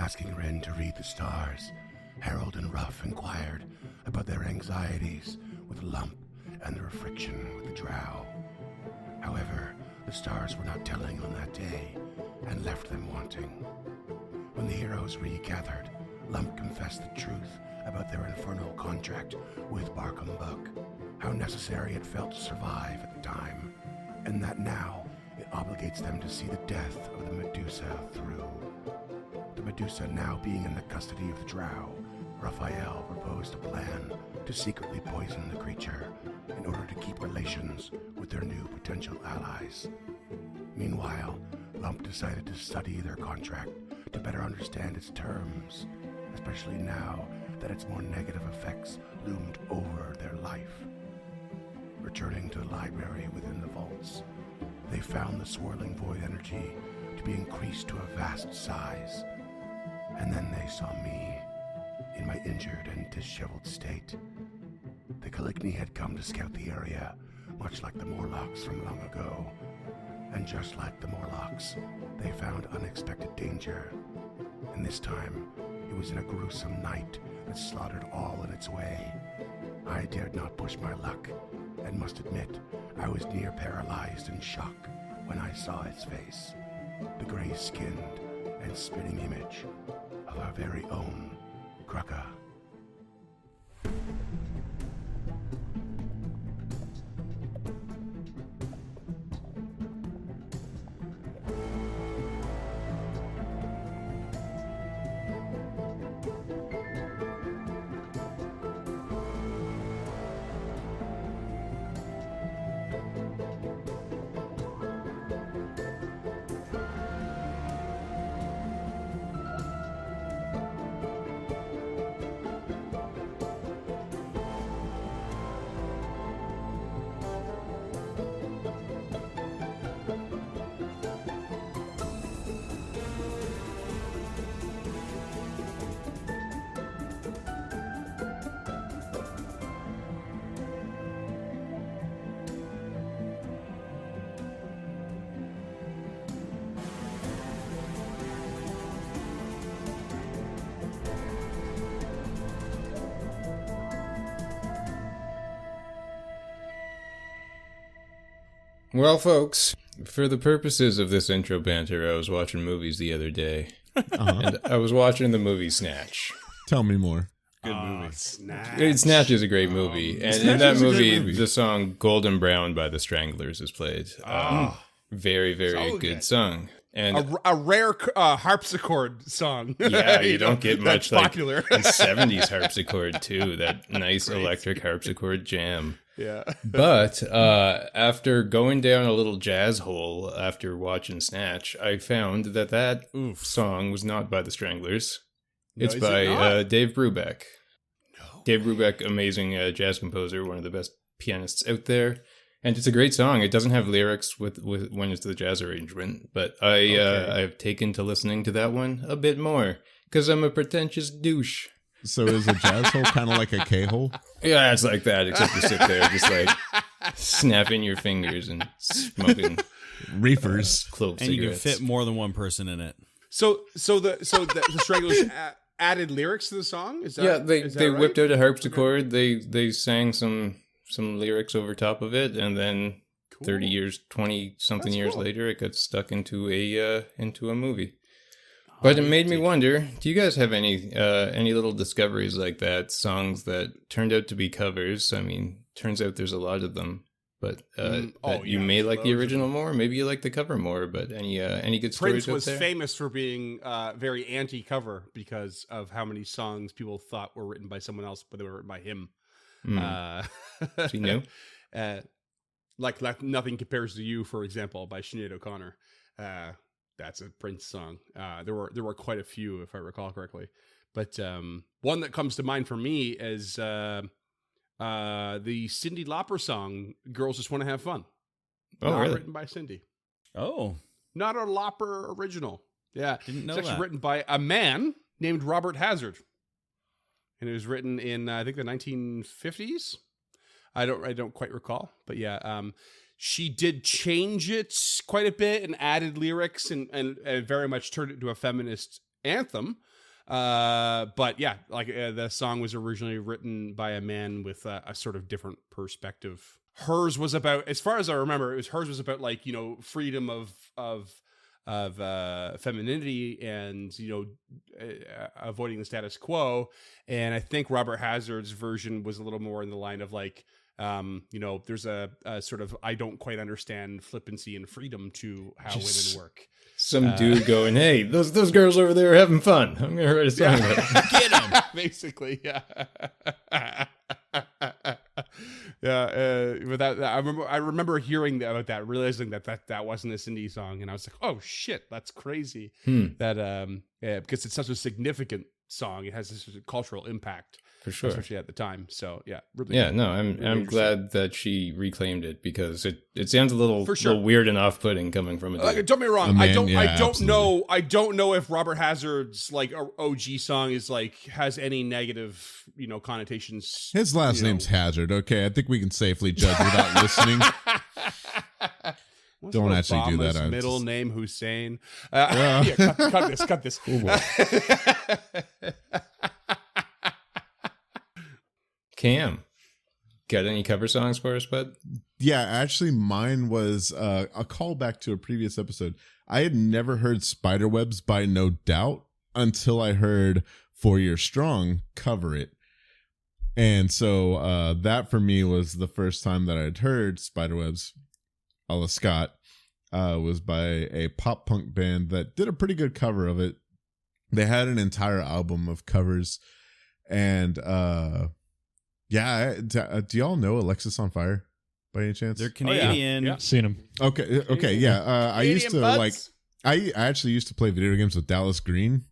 Asking Rin to read the stars, Harold and Ruff inquired about their anxieties with Lump and their friction with the Drow. However, the stars were not telling on that day and left them wanting. When the heroes regathered, Lump confessed the truth about their infernal contract with Barkham Buck, how necessary it felt to survive at the time, and that now it obligates them to see the death of the Medusa through. The Medusa now being in the custody of the Drow, Raphael proposed a plan to secretly poison the creature in order to keep relations with their new potential allies. Meanwhile, Lump decided to study their contract to better understand its terms, especially now that its more negative effects loomed over their life. Returning to the library within the vaults, they found the swirling void energy to be increased to a vast size. And then they saw me, in my injured and disheveled state. The Caligny had come to scout the area, much like the Morlocks from long ago. And just like the Morlocks, they found unexpected danger. And this time, it was in a gruesome night that slaughtered all in its way. I dared not push my luck, and must admit, I was near paralyzed in shock when I saw its face. The gray-skinned and spinning image of our very own Krucka. Well, folks, for the purposes of this intro banter, I was watching movies the other day, and I was watching the movie Snatch. Tell me more. Good movie. Snatch is a great movie, and in that movie, the song "Golden Brown" by the Stranglers is played. Very, very So good song. And A rare harpsichord song. yeah, you don't get much that's like popular. 70s harpsichord too. That nice electric harpsichord jam. Yeah. But after going down a little jazz hole after watching Snatch, I found that song was not by the Stranglers. It's is by it not? Dave Brubeck. No. Dave Brubeck, amazing jazz composer, one of the best pianists out there. And it's a great song. It doesn't have lyrics with when it's the jazz arrangement, but I've taken to listening to that one a bit more because I'm a pretentious douche. So is a jazz hole kind of like a K-hole? Yeah, it's like that, except you sit there just like snapping your fingers and smoking Reefers. clove And you can cigarettes. fit more than one person in it. So the Stranglers added lyrics to the song? Is that, Yeah, they is that right? whipped out a harpsichord. They sang some lyrics over top of it, and then 30 years, 20-something That's years cool. later, it got stuck into a movie. But it made me wonder, do you guys have any little discoveries like that, songs that turned out to be covers? I mean, turns out there's a lot of them, but that you may like the original more, maybe you like the cover more, but any good stories Prince out was there? famous for being very anti-cover because of how many songs people thought were written by someone else, but they were written by him. So you know? Like Nothing Compares to You, for example, by Sinead O'Connor. That's a Prince song. There were quite a few, if I recall correctly. But one that comes to mind for me is the Cyndi Lauper song "Girls Just Want to Have Fun." Oh, Not really? written by Cindy. Oh, Not a Lauper original. Yeah, didn't know it's actually that. written by a man named Robert Hazard, and it was written in I think the 1950s. I don't quite recall, but yeah, she did change it quite a bit and added lyrics and very much turned it into a feminist anthem. But yeah, like the song was originally written by a man with a sort of different perspective. Hers was about, as far as I remember, hers was about like, freedom of femininity and, avoiding the status quo. And I think Robert Hazard's version was a little more in the line of like, there's a sort of, I don't quite understand flippancy and freedom to how women work. Some dude going, hey, those girls over there are having fun. I'm going to write a song about it. Get them. Basically, yeah. But I remember hearing about that, realizing that wasn't a Cindy song, and I was like, oh shit, that's crazy. That because it's such a significant song, it has this cultural impact For sure. especially at the time. So yeah, really, Yeah, no, I'm interesting. glad that she reclaimed it because it sounds a little, For sure. little weird and off-putting coming from a dude. Don't get me wrong. Man, I don't know if Robert Hazard's like OG song is like has any negative connotations. His last name's Hazard. Okay, I think we can safely judge without listening. What's Don't actually do Obama's that, I'm middle just- name Hussein. Yeah, cut this. Cam, got any cover songs for us, bud? Yeah, actually, mine was a callback to a previous episode. I had never heard Spiderwebs by No Doubt until I heard 4 Year Strong cover it. And so that for me was the first time that I'd heard Spiderwebs a la Scott. Was by a pop punk band that did a pretty good cover of it. They had an entire album of covers. And yeah, do y'all know Alexis on Fire by any chance? They're Canadian. Yeah. Seen him. Okay, yeah. I used to Canadian like. butts. I actually used to play video games with Dallas Green.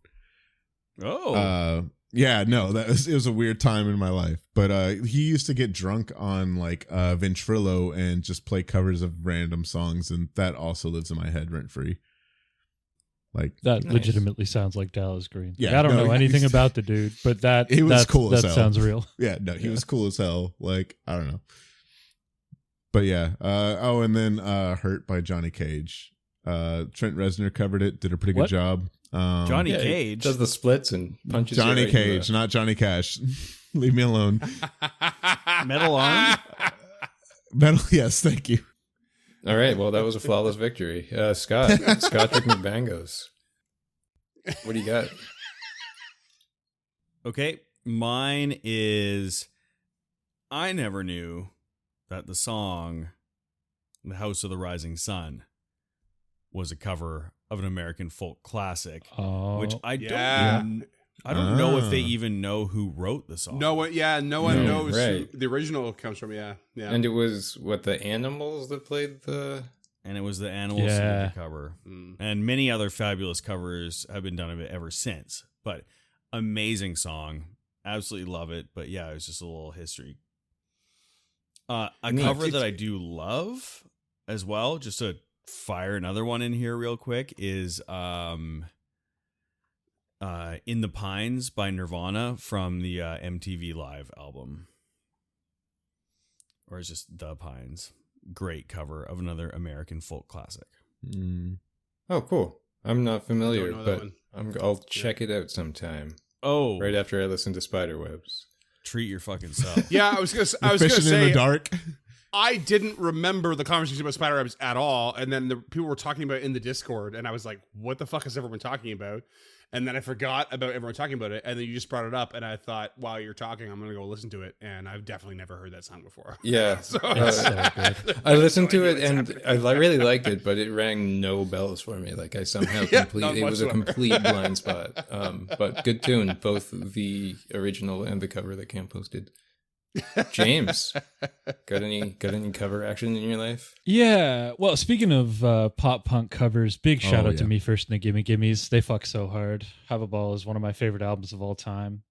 Oh. Yeah, no, it was a weird time in my life. But he used to get drunk on like Ventrilo and just play covers of random songs, and that also lives in my head rent free. Like That Nice. legitimately sounds like Dallas Green. Yeah, I don't no, know anything he's- about the dude, but He was that's, cool as that hell. sounds real. yeah, no, he was cool as hell. Like I don't know, but yeah. And then "Hurt" by Johnny Cage. Trent Reznor covered it, did a pretty What? good job. Johnny Yeah, he Cage. does the splits and punches you Johnny right in the- Cage, not Johnny Cash. Leave me alone. Metal Arm. Metal, yes, thank you. All right, well, that was a flawless victory. Scott McBangos. What do you got? Okay, mine is I never knew that the song The House of the Rising Sun was a cover of an American folk classic, Oh, which I Yeah. don't know if they Ah. even know who wrote the song. No one No, knows right. who the original comes from. Yeah. And it was, the Animals that played the... And it was the Animals who Yeah. did the cover. Mm. And many other fabulous covers have been done of it ever since. But amazing song. Absolutely love it. But yeah, it was just a little history. A Neat. cover that I do love as well, just to fire another one in here real quick, is In the Pines by Nirvana from the MTV Live album. Or it's just The Pines. Great cover of another American folk classic. Mm. Oh, cool. I'm not familiar, know that but one. I'll check it out sometime. Oh, Right after I listen to Spiderwebs. treat your fucking self. Yeah, I was gonna Fishing in say the dark. I didn't remember the conversation about Spiderwebs at all, and then the people were talking about it in the Discord, and I was like, "What the fuck is everyone talking about?" And then I forgot about everyone talking about it, and then you just brought it up, and I thought, while you're talking, I'm gonna go listen to it, and I've definitely never heard that song before. Yeah. So, It's so good. I listened to it No idea and what's I really liked it, but it rang no bells for me. Like I somehow Yeah, complete none it was a whatsoever. complete blind spot. But good tune, both the original and the cover that Cam posted. James, got any cover action in your life? Yeah. Well, speaking of pop punk covers, big shout Oh, out to yeah. Me First and the Gimme Gimmes. They fuck so hard. Have a Ball is one of my favorite albums of all time.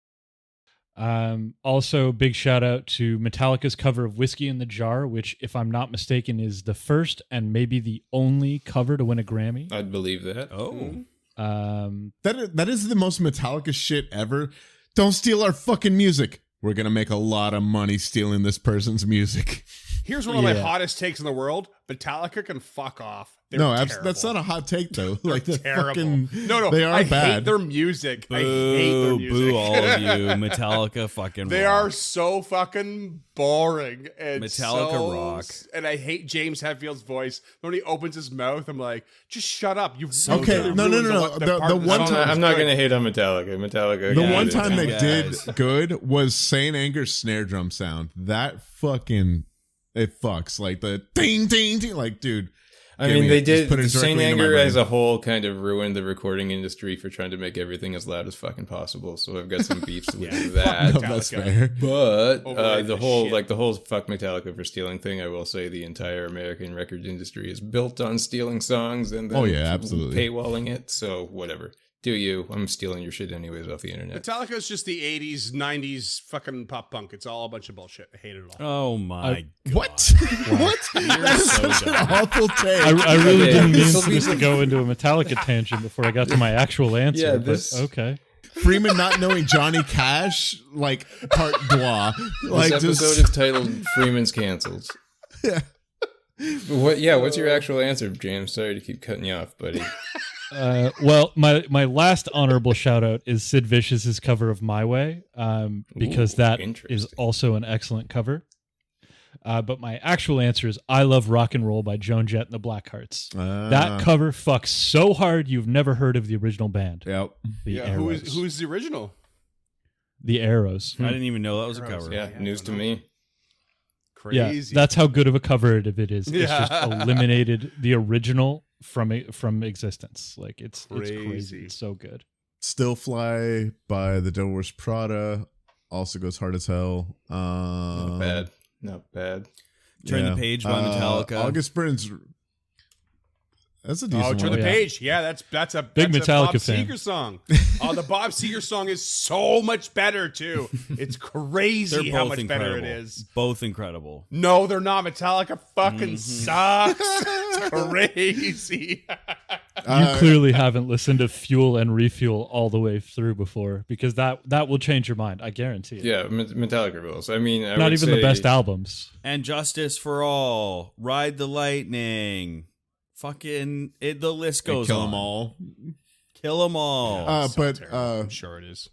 Also, big shout out to Metallica's cover of Whiskey in the Jar, which, if I'm not mistaken, is the first and maybe the only cover to win a Grammy. I'd believe that. Oh. That is the most Metallica shit ever. Don't steal our fucking music. We're gonna make a lot of money stealing this person's music. here's one of my Yeah. hottest takes in the world: Metallica can fuck off. No, terrible. that's not a hot take though. Like the Terrible. fucking No, they are I bad. hate their music. I hate their Boo, music. boo, all of you. Metallica fucking They rock. are so fucking boring. And Metallica so, rock. And I hate James Hetfield's voice. When he opens his mouth, I'm like, just shut up. You've So Okay, good. no. ruined The part of the one song time- that's I'm not good. going to hate on Metallica. Metallica. The Yeah, one dude, time they guys. did good was Saint Anger's snare drum sound. That fucking it fucks like the ding ding ding. Like, dude, I give mean, me they it. Just did. put it Saint directly into my Anger brain. as a whole kind of ruined the recording industry for trying to make everything as loud as fucking possible. So I've got some beefs with that. No, that's Metallica. fair. But Overrated the as whole shit. the whole fuck Metallica for stealing thing, I will say the entire American record industry is built on stealing songs and then Oh, yeah, absolutely. paywalling it. So whatever, do you? I'm stealing your shit anyways off the internet. Metallica is just the 80s, 90s fucking pop punk. It's all a bunch of bullshit. I hate it all. Oh my god. What? What? That's so such an dumb. awful take. I really Okay, didn't mean this'll for be this to some- go into a Metallica tangent before I got to my actual answer. Yeah, but this- okay. Freeman not knowing Johnny Cash, like part deux. Like This episode just is titled "Freeman's Cancelled." What? Yeah. What's your actual answer, James? Sorry to keep cutting you off, buddy. Well, my last honorable shout out is Sid Vicious's cover of "My Way," because Ooh, that is interesting. also an excellent cover. But my actual answer is "I Love Rock and Roll" by Joan Jett and the Blackhearts. That cover fucks so hard you've never heard of the original band, Yep. the Yeah, Arrows. who's the original? The Arrows? I didn't even know that was a Arrows, cover. Yeah, news to me. Crazy. Yeah, that's how good of a cover it is. It's Yeah. just eliminated the original from existence. Like it's Crazy. crazy. It's so good. Still Fly by the Devil Wears Prada also goes hard as hell. Not bad. Not bad. Turn the Page by Metallica. August Burns. That's a decent Oh, Turn one. the yeah. Page. Yeah, that's a Big that's Metallica a Bob fan. Seger song. Oh, the Bob Seger song is so much better too. It's crazy They're how both much incredible. better it is. Both incredible. No, they're not. Metallica fucking Mm-hmm. sucks. It's crazy. You clearly haven't listened to Fuel and Refuel all the way through before, because that will change your mind. I guarantee it. Yeah, Metallica rules. I mean, I Not would even say, the best albums. And Justice for All. Ride the Lightning. Fucking the list goes Kill on. them all. Kill them all. I'm sure it is.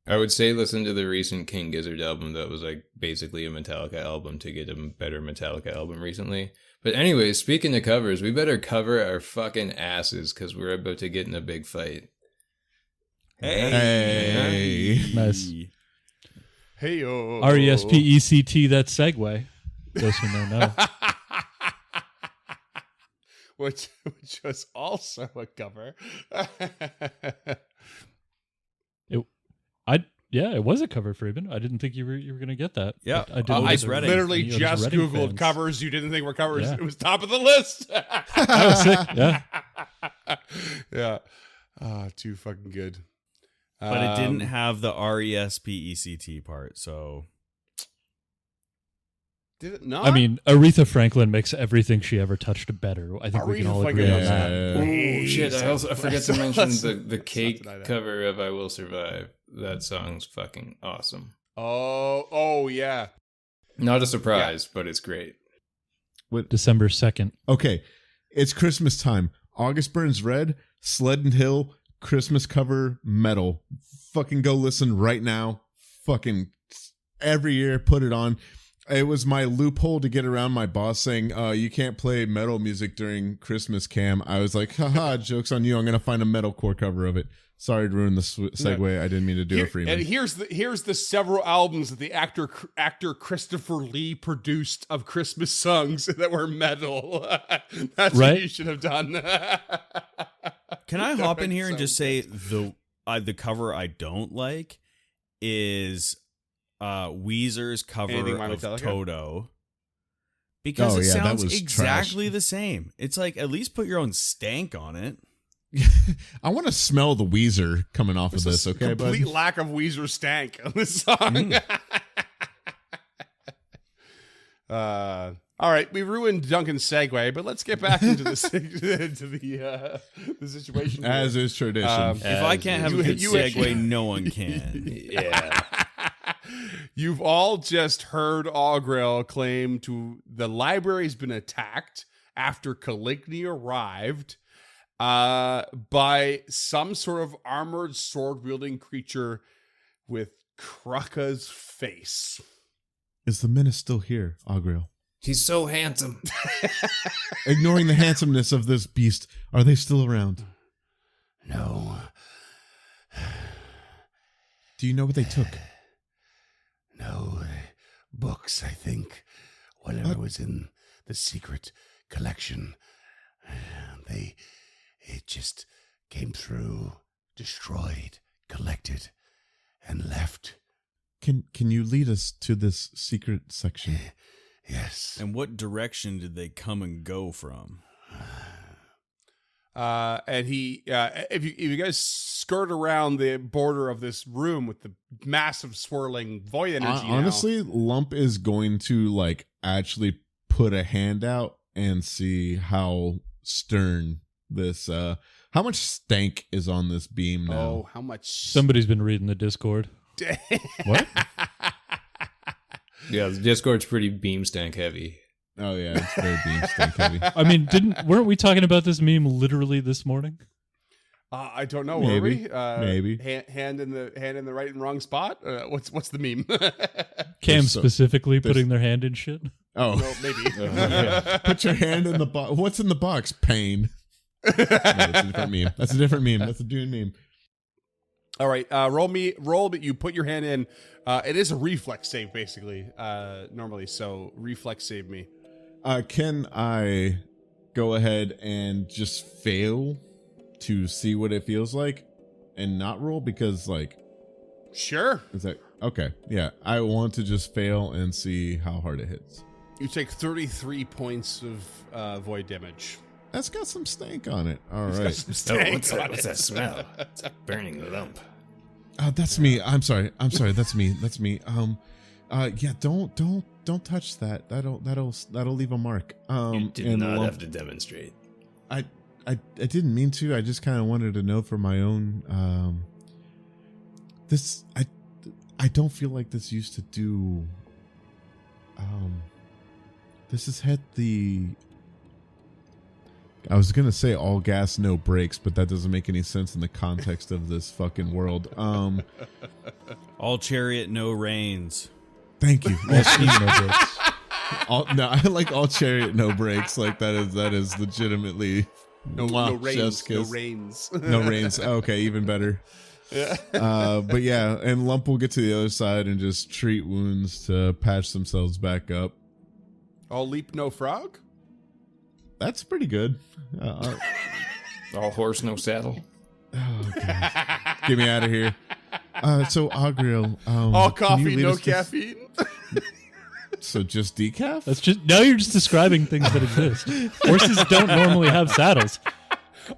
I would say listen to the recent King Gizzard album. That was like basically a Metallica album to get a better Metallica album recently. But anyways, speaking of covers, we better cover our fucking asses because we're about to get in a big fight. Hey. Nice. Hey yo. RESPECT, that segue. Those who know. which was also a cover. It was a cover, Freeman. I didn't think you were going to get that. Yeah. But I did. I know just that read it. literally you just Reading Googled fans. covers you didn't think were covers. Yeah. It was top of the list. That was sick. Yeah. Yeah. Too fucking good. But it didn't have the RESPECT part, so Did it not? I mean, Aretha Franklin makes everything she ever touched better. I think we can Aretha all agree Franklin on that. Oh shit! I forgot to mention the let's Cake not deny that. cover of "I Will Survive." That song's fucking awesome. Oh yeah. Not a surprise, but it's great. December 2nd. Okay, it's Christmas time. August Burns Red, Sleddon Hill, Christmas cover metal. Fucking go listen right now. Fucking every year, put it on. It was my loophole to get around my boss saying, you can't play metal music during Christmas, Cam. I was like, haha, joke's on you. I'm going to find a metalcore cover of it. Sorry to ruin the segue. I didn't mean to do it, Freeman. And here's the several albums that the actor Christopher Lee produced of Christmas songs that were metal. That's what Right? you should have done. can I hop in here and So just say the cover I don't like is Weezer's cover Anything by of Metallica? Toto. Because Oh, it yeah, that sounds was exactly the same. It's like, at least put your own stank on it. I want to smell the Weezer coming off of this, okay, bud? Complete lack of Weezer stank on this song. Mm. All right, we ruined Duncan's segue, but let's get back into the situation. here. As is tradition. If I can't have a good you- segue, no one can. Yeah. You've all just heard Augrel claim to the library's been attacked after Caligny arrived by some sort of armored sword-wielding creature with Krukka's face. Is the menace still here, Agriel? He's so handsome. Ignoring the handsomeness of this beast, are they still around? No. Do you know what they took? No. Books, I think. Whatever was in the secret collection. It just came through, destroyed, collected, and left. Can you lead us to this secret section? Yes. And what direction did they come and go from? And he, if you guys skirt around the border of this room with the massive swirling void energy, Honestly, Lump is going to like actually put a hand out and see how stern this how much stank is on this beam now. Oh, how much? Somebody's been reading the Discord. What? Yeah, the Discord's pretty beam stank heavy. Oh yeah, it's very beam stank heavy. I mean, weren't we talking about this meme literally this morning? I don't know. Maybe. Were we? Maybe. Hand in the right and wrong spot. What's the meme? Cam so- specifically putting their hand in shit. Oh, No, maybe. put your hand in the box. What's in the box? Pain. No, that's a different meme. That's a different meme. That's a Dune meme. All right, roll, but you put your hand in. It is a reflex save, basically, normally. So reflex save me. Can I go ahead and just fail to see what it feels like and not roll? Because like, Sure. is that okay? Yeah, I want to just fail and see how hard it hits. You take 33 points of void damage. That's got some stank on it. All It's got right. some Oh, stank what's that? on What's it. that smell? It's a burning lump. That's me. I'm sorry. That's me. That's me. Yeah. Don't touch that. That'll leave a mark. You did and not Lump- have to demonstrate. I didn't mean to. I just kind of wanted to know for my own. This I don't feel like this used to do. This has had the. I was gonna say all gas, no brakes, but that doesn't make any sense in the context of this fucking world. All chariot, no reins. Thank you. All steam, no brakes. No, I like all chariot, no brakes. Like that is legitimately No chef's reins. No kiss. reins. No reins. Okay, even better. Yeah. But yeah, and Lump will get to the other side and just treat wounds to patch themselves back up. All leap, no frog. That's pretty good. All horse, no saddle. Oh, God. Get me out of here. So Agriel, All can you coffee, lead no us to- caffeine. So just decaf? That's just now you're just describing things that exist. Horses don't normally have saddles.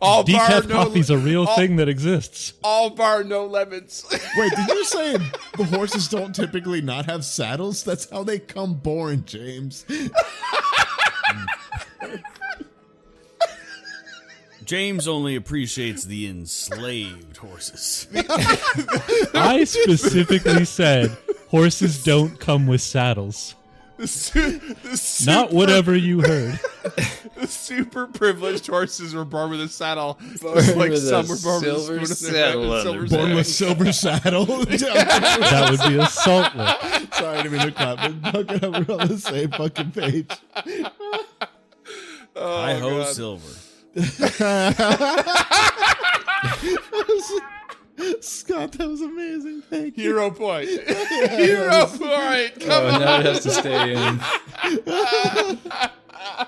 All bar, Decaf no. coffee's a real all- thing that exists. All bar, no lemons. Wait, did you say the horses don't typically not have saddles? That's how they come born, James. James only appreciates the enslaved horses. I specifically said horses don't come with saddles. The super, Not whatever you heard. The super privileged horses were born with a saddle. Born Like with some a were born with a silver spoon in their saddle hand, on silver their Born saddle. with silver saddle. That would be a salt lick. Sorry, I didn't mean to clap. But fucking, we're on the same fucking page. Oh, Hi ho, God. silver. Scott, that was amazing. Thank you. Hero point. Hero point. Come Oh, now it has to stay in.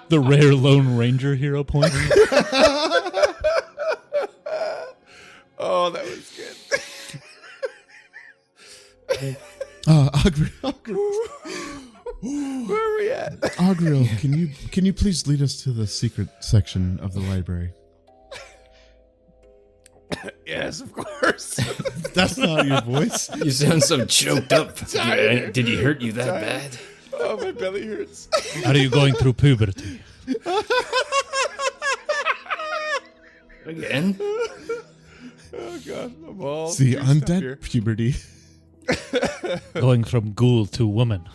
The rare Lone Ranger hero point. Oh, that was good. Where are we at? Agriel, can you please lead us to the secret section of the library? Yes, of course. That's not your voice. You sound so choked up. Tired. Did he hurt you that bad? Oh, my belly hurts. Are you going through puberty? Again? Oh, God. I'm all See, juiced up undead here. puberty. Going from ghoul to woman.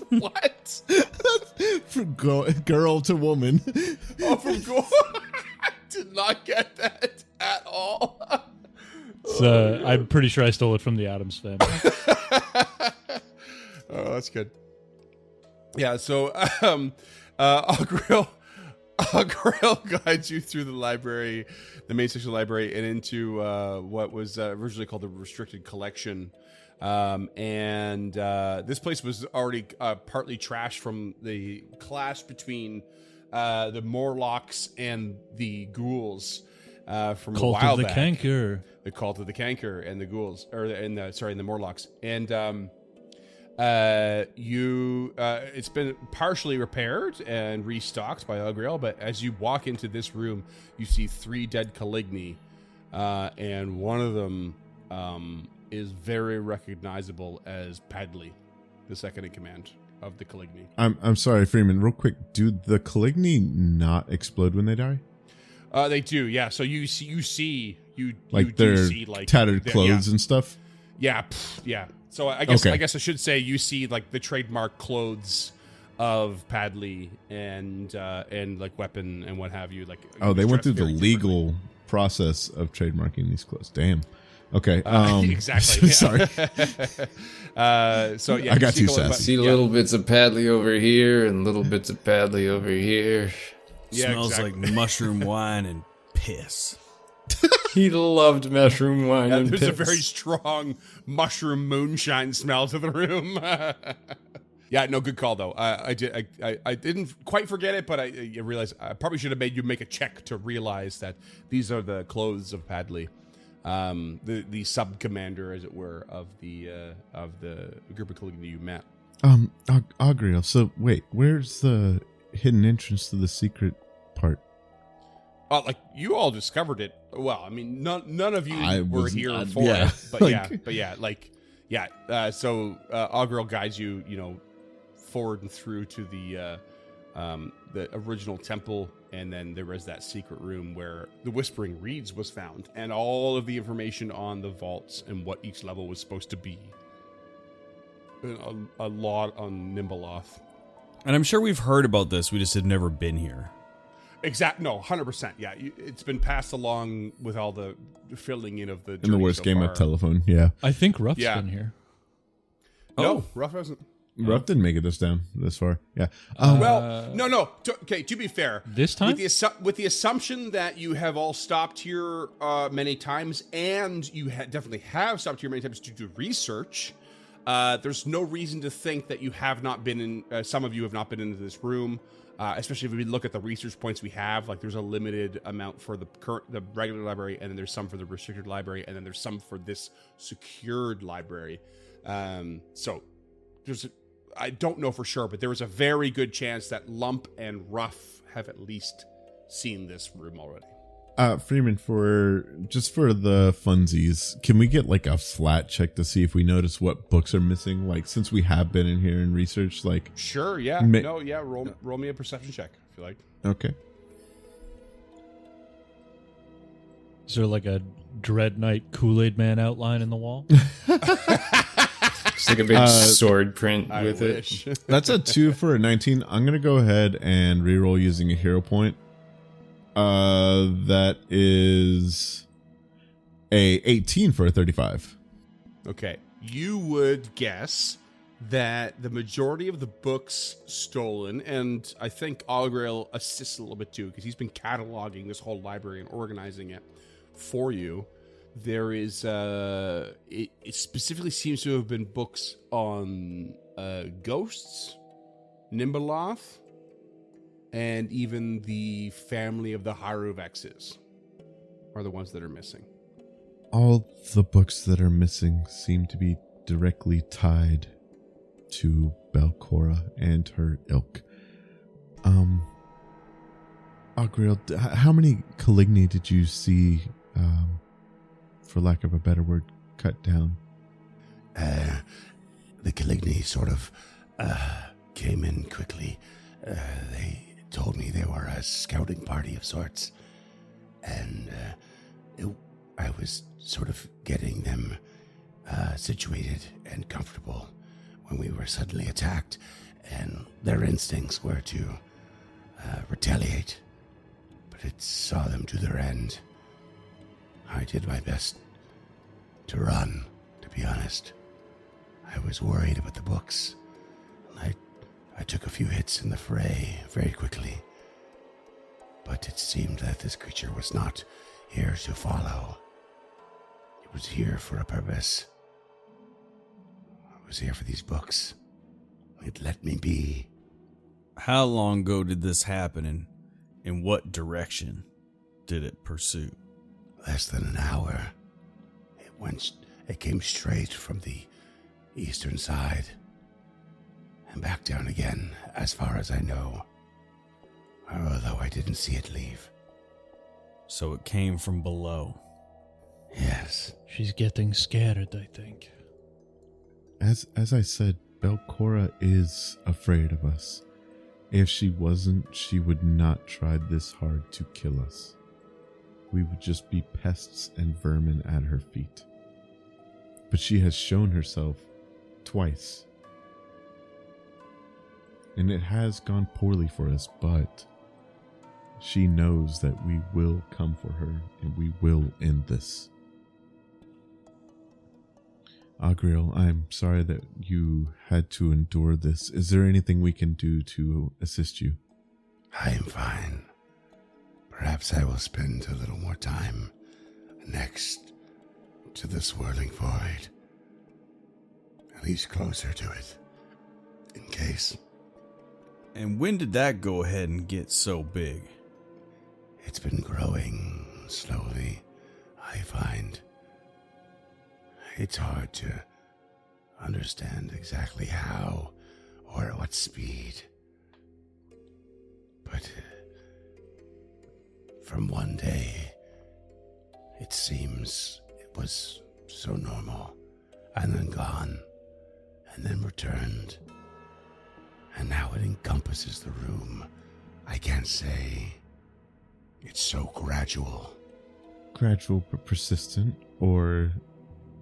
What? That's from girl to woman. Oh, from Gore. I did not get that at all. So I'm pretty sure I stole it from the Addams Family. Oh, that's good. Yeah, so Augril guides you through the library, the main section of the library, and into what was originally called the Restricted Collection. And this place was already partly trashed from the clash between the Morlocks and the ghouls from a Cult while of the back. Canker. The Cult of the Canker and the ghouls, and the Morlocks, and it's been partially repaired and restocked by Augril, but as you walk into this room, you see 3 dead Caligni, and one of them is very recognizable as Padley, the second in command of the Caligni. I'm sorry, Freeman. Real quick, do the Caligni not explode when they die? They do, yeah. So you see Their like tattered their- clothes and stuff. Yeah, yeah. So I guess Okay. I should say you see like the trademark clothes of Padley and like weapon and what have you. Like Oh, they went through dressed the very differently. legal process of trademarking these clothes. Damn. Okay. Exactly. Sorry. So yeah, I got you you, see Seth. See little bits of Padley over here and little bits of Padley over here. Yeah, Smells exactly. like mushroom wine and piss. He loved mushroom wine and There's a piss. very strong mushroom moonshine smell to the room. Yeah, no, good call though. I didn't quite forget it, but I realized I probably should have made you make a check to realize that these are the clothes of Padley, the sub commander, as it were, of the group of Caligni you met. Augril. So wait, where's the hidden entrance to the secret part? Like you all discovered it. Well, I mean, none of you I were wasn't- here for yeah, it, but so Augril guides you, forward and through to the original temple, and then there was that secret room where the Whispering Reeds was found, and all of the information on the vaults and what each level was supposed to be. A lot on Nimbaloth. And I'm sure we've heard about this. We just had never been here. No, 100%. Yeah, it's been passed along with all the filling in of the. In the journey worst so game far. of telephone. Yeah. I think Ruff's Yeah. been here. No, Ruff hasn't. Ruff didn't make it this far. Yeah. Well, no. Okay, to be fair, This time? with the assumption that you have all stopped here many times, and you definitely have stopped here many times to do research, there's no reason to think that you have not been in. Some of you have not been into this room, especially if we look at the research points we have. Like, there's a limited amount for the regular library, and then there's some for the restricted library, and then there's some for this secured library. So there's. I don't know for sure, but there was a very good chance that Lump and Ruff have at least seen this room already. Freeman, for the funsies, can we get like a flat check to see if we notice what books are missing? Like, since we have been in here and researched, like, Sure, yeah. Roll me a perception check if you like. okay. Is there like a Dread Knight Kool-Aid Man outline in the wall? It's like a big sword print I with wish. That's a 2 for a 19. I'm going to go ahead and reroll using a hero point. That is a 18 for a 35. Okay. You would guess that the majority of the books stolen, and I think Augril assists a little bit too, because he's been cataloging this whole library and organizing it for you. There is it specifically seems to have been books on ghosts, Nimbaloth, and even the family of the Haruvexes are the ones that are missing. All the books that are missing seem to be directly tied to Belcora and her ilk. Augril, how many Caligni did you see, for lack of a better word, cut down? The Caligni sort of came in quickly. They told me they were a scouting party of sorts, and I was sort of getting them situated and comfortable when we were suddenly attacked, and their instincts were to retaliate, but it saw them to their end. I did my best to run, to be honest. I was worried about the books. I took a few hits in the fray very quickly, but it seemed that this creature was not here to follow. It was here for a purpose. It was here for these books. It let me be. How long ago did this happen, and in what direction did it pursue? Less than an hour. It came straight from the eastern side and back down again, as far as I know. Although I didn't see it leave. So it came from below. Yes. She's getting scared, I think. As I said, Belcora is afraid of us. If she wasn't, she would not try this hard to kill us. We would just be pests and vermin at her feet. But she has shown herself twice. And it has gone poorly for us, but she knows that we will come for her and we will end this. Agriel, I'm sorry that you had to endure this. Is there anything we can do to assist you? I am fine. Perhaps I will spend a little more time next to the swirling void. At least closer to it. In case. And when did that go ahead and get so big? It's been growing slowly, I find. It's hard to understand exactly how or at what speed. But from one day, it seems it was so normal, and then gone, and then returned. And now it encompasses the room. I can't say. It's so gradual. Gradual but persistent, or...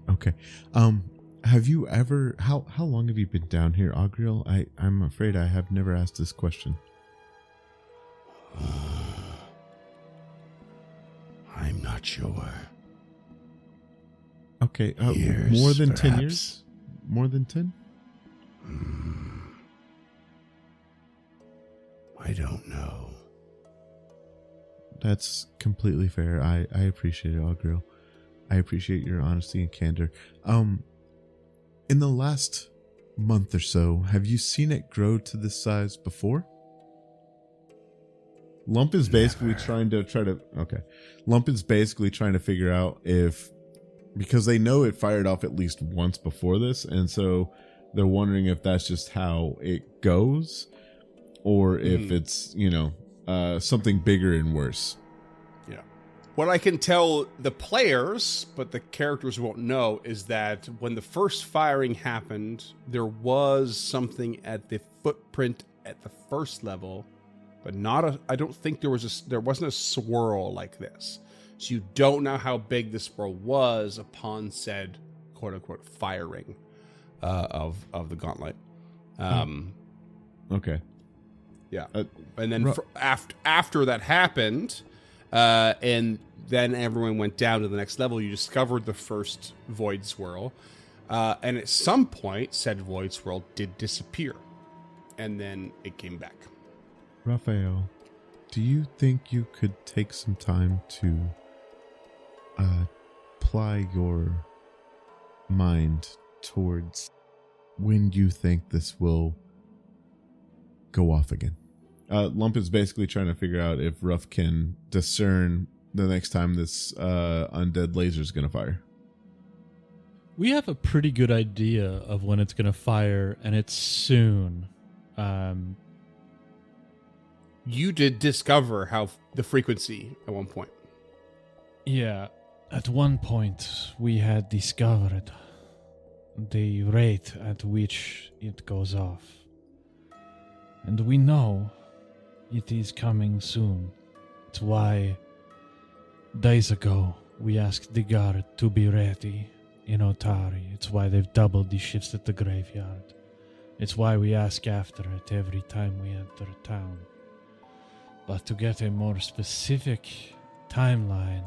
Okay. Have you ever... How long have you been down here, Agriel? I'm afraid I have never asked this question. I'm not sure. Okay, Years, more than 10 perhaps. years? More than 10? I don't know. That's completely fair. I appreciate it, Agriel. I appreciate your honesty and candor. In the last month or so, have you seen it grow to this size before? Lump is basically trying to Lump is basically trying to figure out if, because they know it fired off at least once before this, and so they're wondering if that's just how it goes, or if it's, something bigger and worse. Yeah. What I can tell the players, but the characters won't know, is that when the first firing happened, there was something at the footprint at the first level, but I don't think there wasn't a swirl like this. So you don't know how big the swirl was upon said quote unquote firing of the gauntlet. Okay. Yeah. And then after that happened, and then everyone went down to the next level, you discovered the first void swirl. And at some point, said void swirl did disappear. And then it came back. Raphael, do you think you could take some time to apply your mind towards when you think this will go off again? Lump is basically trying to figure out if Ruff can discern the next time this undead laser is going to fire. We have a pretty good idea of when it's going to fire, and it's soon. You did discover how the frequency at one point. Yeah, at one point we had discovered the rate at which it goes off. And we know it is coming soon. It's why days ago we asked the guard to be ready in Otari. It's why they've doubled the shifts at the graveyard. It's why we ask after it every time we enter a town. But to get a more specific timeline,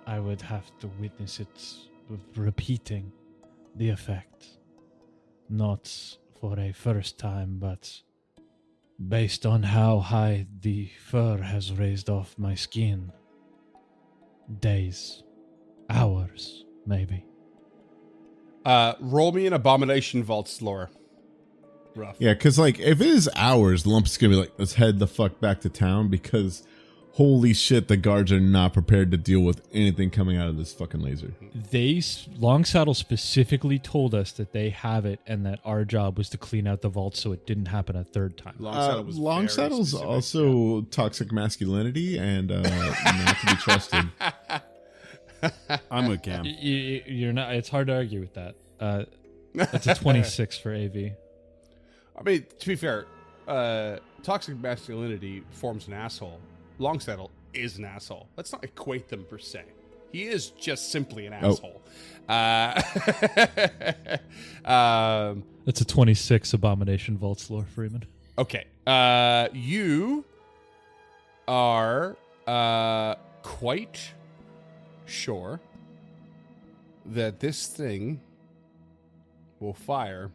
I would have to witness it repeating the effect. Not for a first time, but based on how high the fur has raised off my skin. Days. Hours, maybe. Roll me an Abomination Vaults lore. Rough. Yeah, because like if it is hours, Lump's gonna be like, let's head the fuck back to town because holy shit, the guards are not prepared to deal with anything coming out of this fucking laser. Longsaddle specifically told us that they have it and that our job was to clean out the vault so it didn't happen a third time. Longsaddle's also toxic masculinity and not to be trusted. I'm with Cam. You're not. It's hard to argue with that. That's a 26 for AV. I mean, to be fair, toxic masculinity forms an asshole. Longsaddle is an asshole. Let's not equate them per se. He is just simply an asshole. That's a 26 Abomination Vaults lore, Freeman. Okay. You are quite sure that this thing will fire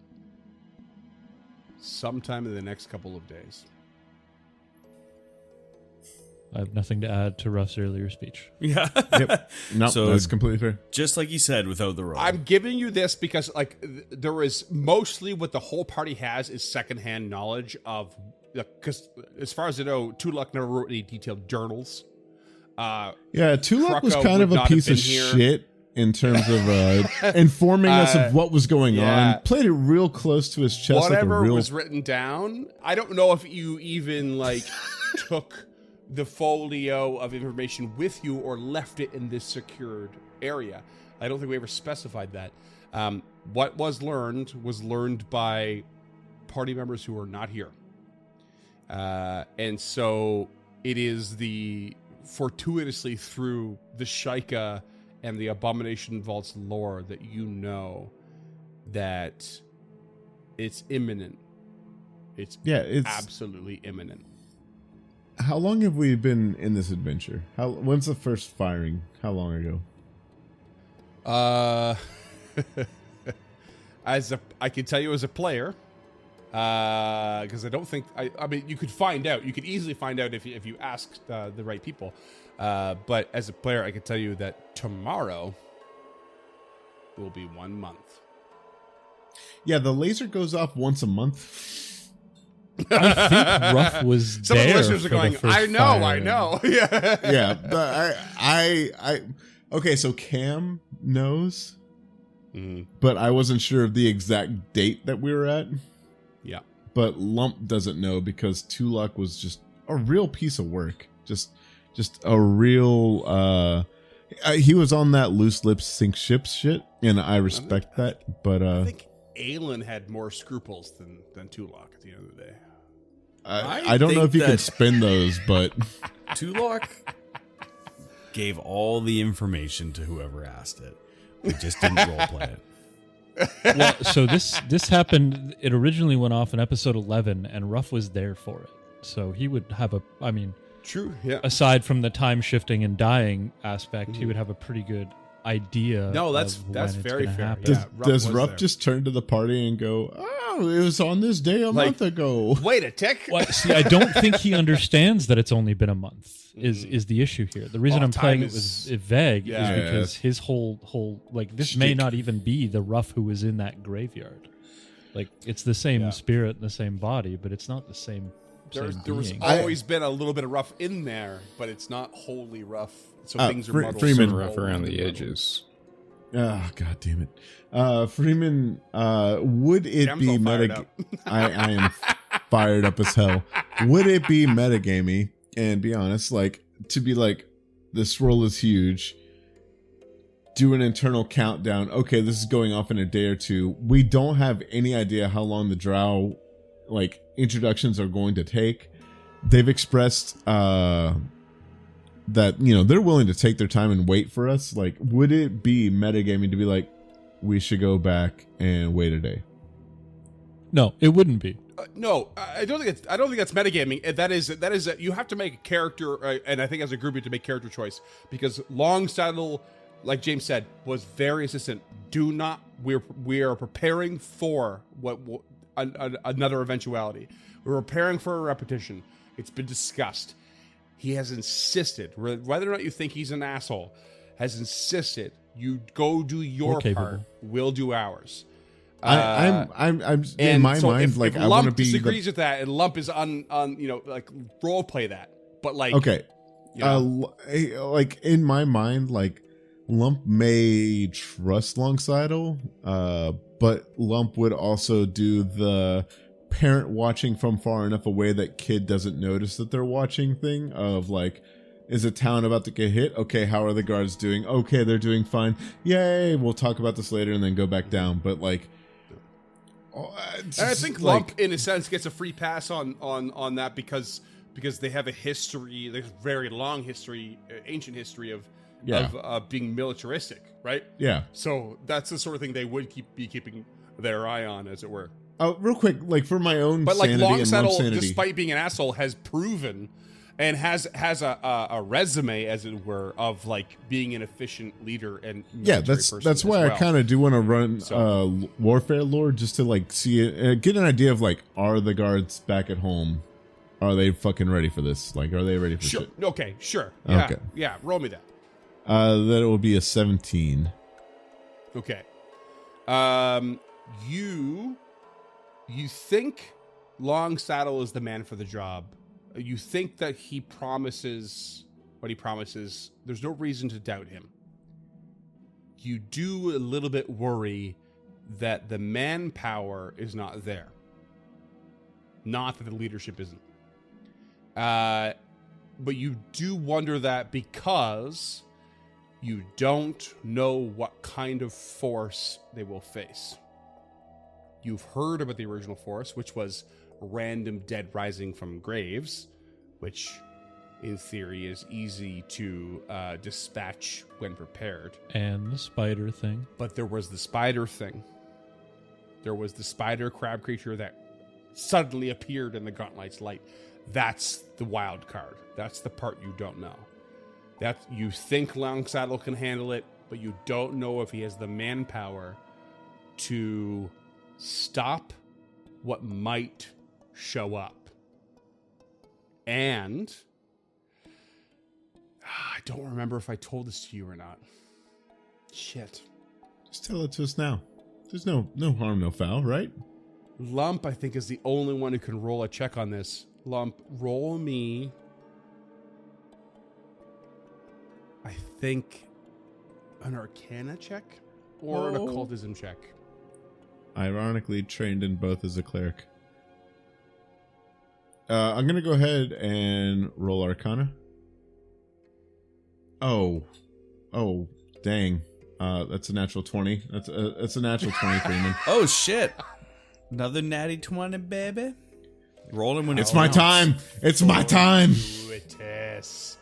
sometime in the next couple of days. I have nothing to add to Ruff's earlier speech. Yeah. Yep. No, So- that's completely fair. Just like he said, without the roll. I'm giving you this because, like, there is mostly what the whole party has is secondhand knowledge of, because as far as I know, Tulak never wrote any detailed journals. Yeah, Tulak was Krukka kind of would a not piece have of been here. shit in terms of informing us of what was going yeah. on. Played it real close to his chest Whatever like a real. was written down, I don't know if you even like took the folio of information with you or left it in this secured area. I don't think we ever specified that. What was learned by party members who are not here. And so it is the fortuitously through the Shika and the Abomination Vaults lore that you know that it's imminent. It's absolutely imminent. How long have we been in this adventure? When's the first firing? How long ago? I can tell you as a player, because I don't think I mean you could find out. You could easily find out if you asked the right people. But as a player, I can tell you that tomorrow will be 1 month. Yeah, the laser goes off once a month. I think Ruff was Some there. of the listeners are for the going, first I know. Yeah. Yeah, but I okay, so Cam knows, but I wasn't sure of the exact date that we were at. Yeah. But Lump doesn't know because Tulak was just a real piece of work. Just a real he was on that loose lips sink ships shit, and I respect that. But I think Aelin had more scruples than Tulak at the end of the day. I don't know think if you can that- spin those, but Tulak gave all the information to whoever asked it. We just didn't roleplay it. Well, so this happened. It originally went off in episode 11, and Ruff was there for it. So he would have True. Yeah. aside from the time shifting and dying aspect, he would have a pretty good idea. No, that's of when it's very gonna fair. happen. Yeah. does was Ruff there. just turn to the party and go, "Oh, it was on this day a Like- month ago"? Wait a tick. Well, see, I don't think he understands that it's only been a month. Is the issue here? The reason Oh, I'm playing time it is- with vague Yeah. is because his whole like this may Shtick. not even be the Ruff who was in that graveyard. Like it's the same Yeah. spirit and the same body, but it's not the same. There same was being. always been a little bit of rough in there, but it's not wholly rough. So things are muddled. Freeman. So Rough around the muddled. edges. Ah, god damn it. Freeman, would it Cam's be all fired meta? up. I am fired up as hell. Would it be metagamey and be honest, like to be like, this roll is huge. Do an internal countdown. Okay, this is going off in a day or two. We don't have any idea how long the drow like introductions are going to take. They've expressed that they're willing to take their time and wait for us. Like, would it be metagaming to be like, we should go back and wait a day? No, it wouldn't be. No, I don't think that's metagaming. That is you have to make a character, and I think as a group you have to make character choice because Longsaddle, like James said, was very insistent. Do not. We are preparing for another eventuality. We're preparing for a repetition. It's been discussed. He has insisted, whether or not you think he's an asshole, has insisted. You go do your part. We'll do ours. I'm in my mind if, like if I want to Lump be disagrees with that, and Lump is on like role play that, but like okay. you know, Like in my mind, like Lump may trust Longsidle, but Lump would also do the parent watching from far enough away that kid doesn't notice that they're watching thing of like, is a town about to get hit? Okay, how are the guards doing? Okay, they're doing fine. Yay, we'll talk about this later and then go back down. But like, and I think Lump in a sense gets a free pass on that because they have a history, there's a very long history, ancient history of being militaristic, right? Yeah. So that's the sort of thing they would be keeping their eye on, as it were. Real quick, like for my own but like sanity and Lump's Longsaddle, sanity, despite being an asshole, has proven and has a resume, as it were, of like being an efficient leader and yeah, that's why I kind of do want to run warfare lore just to like see it, get an idea of like, are the guards back at home? Are they fucking ready for this? Like, are they ready for shit? Okay, sure. Yeah, okay. Yeah, roll me that. That it will be a 17. Okay. You think Longsaddle is the man for the job. You think that he promises what he promises. There's no reason to doubt him. You do a little bit worry that the manpower is not there. Not that the leadership isn't. But you do wonder that because you don't know what kind of force they will face. You've heard about the original force, which was random dead rising from graves, which in theory is easy to dispatch when prepared. And the spider thing. But there was the spider thing. There was the spider crab creature that suddenly appeared in the Gauntlet's light. That's the wild card. That's the part you don't know. That you think Longsaddle can handle it, but you don't know if he has the manpower to stop what might show up. And I don't remember if I told this to you or not. Shit. Just tell it to us now. There's no harm, no foul, right? Lump, I think, is the only one who can roll a check on this. Lump, roll me, I think, an Arcana check or an Occultism check. Ironically trained in both as a cleric. I'm gonna go ahead and roll Arcana. Oh, dang! That's a natural 20. That's a natural 20, Freeman. Oh shit! Another natty 20, baby. Rolling when it's my time. It's my time. Fortuitous.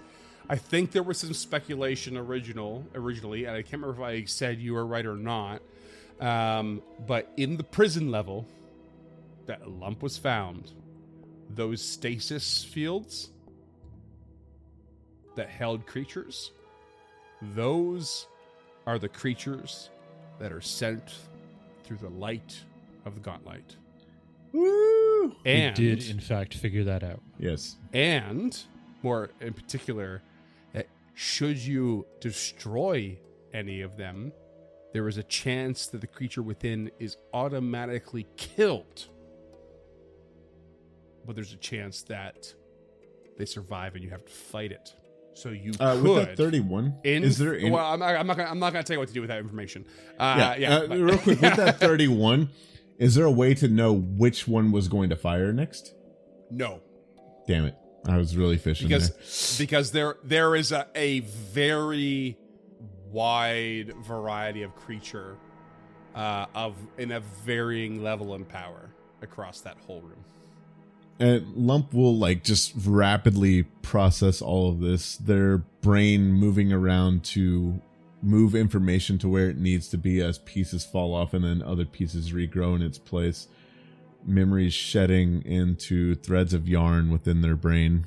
I think there was some speculation originally, and I can't remember if I said you were right or not. But in the prison level that Lump was found, those stasis fields that held creatures, those are the creatures that are sent through the light of the Gauntlet. Woo! And we did, in fact, figure that out. Yes. And more in particular, should you destroy any of them, there is a chance that the creature within is automatically killed. But there's a chance that they survive and you have to fight it. So you could. With that 31, is there any... Well, I'm not gonna tell you what to do with that information. Real quick, with that 31, is there a way to know which one was going to fire next? No. Damn it. I was really fishing because there is a very wide variety of creature in a varying level and power across that whole room. And Lump will like just rapidly process all of this, their brain moving around to move information to where it needs to be as pieces fall off and then other pieces regrow in its place. memories shedding into threads of yarn within their brain.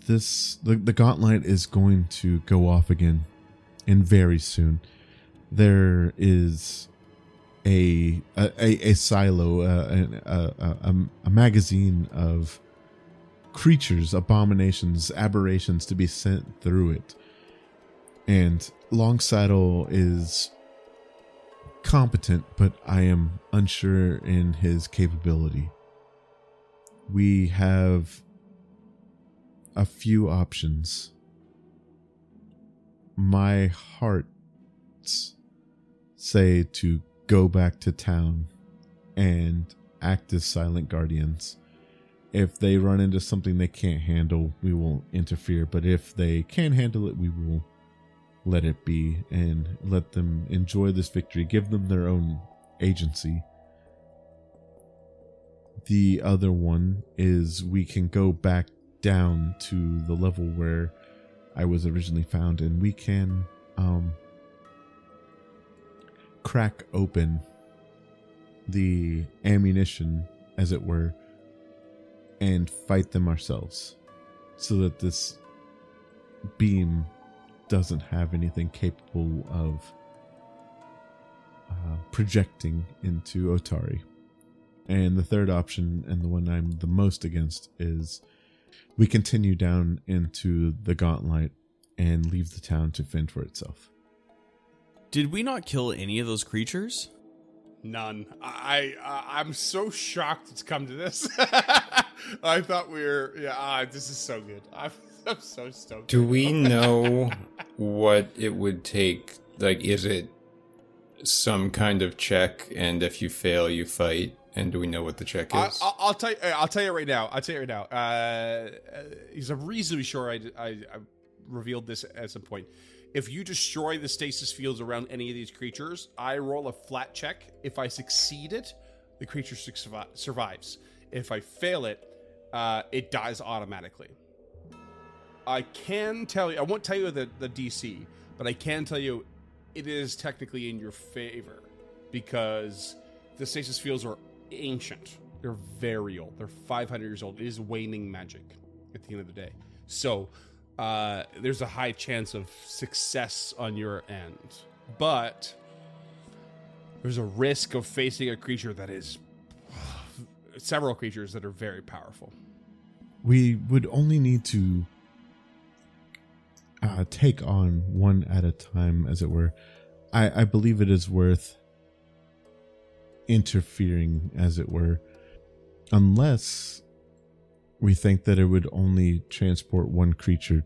The gauntlet is going to go off again, and very soon. There is a silo, a magazine of creatures, abominations, aberrations to be sent through it. And Longsaddle is competent, but I am unsure in his capability. We have a few options. My hearts say to go back to town and act as silent guardians. If they run into something they can't handle, we won't interfere. But if they can handle it, we will let it be and let them enjoy this victory. Give them their own agency. The other one is we can go back down to the level where I was originally found, and we can crack open the ammunition, as it were, and fight them ourselves, so that this beam doesn't have anything capable of projecting into Otari. And the third option, and the one I'm the most against, is we continue down into the gauntlet and leave the town to fend for itself. Did we not kill any of those creatures? None. I'm so shocked it's come to this. I thought we were... Yeah, this is so good. I'm so stoked. Do we know what it would take? Like, is it some kind of check, and if you fail, you fight? And do we know what the check is? I'll tell you right now. Because I'm reasonably sure I revealed this at some point. If you destroy the stasis fields around any of these creatures, I roll a flat check. If I succeed it, the creature survives. If I fail it, it dies automatically. I can tell you, I won't tell you the DC, but I can tell you it is technically in your favor because the stasis fields are ancient. They're very old. They're 500 years old. It is waning magic at the end of the day. So there's a high chance of success on your end. But there's a risk of facing a creature that is... several creatures that are very powerful. We would only need to take on one at a time, as it were. I believe it is worth interfering, as it were, unless we think that it would only transport one creature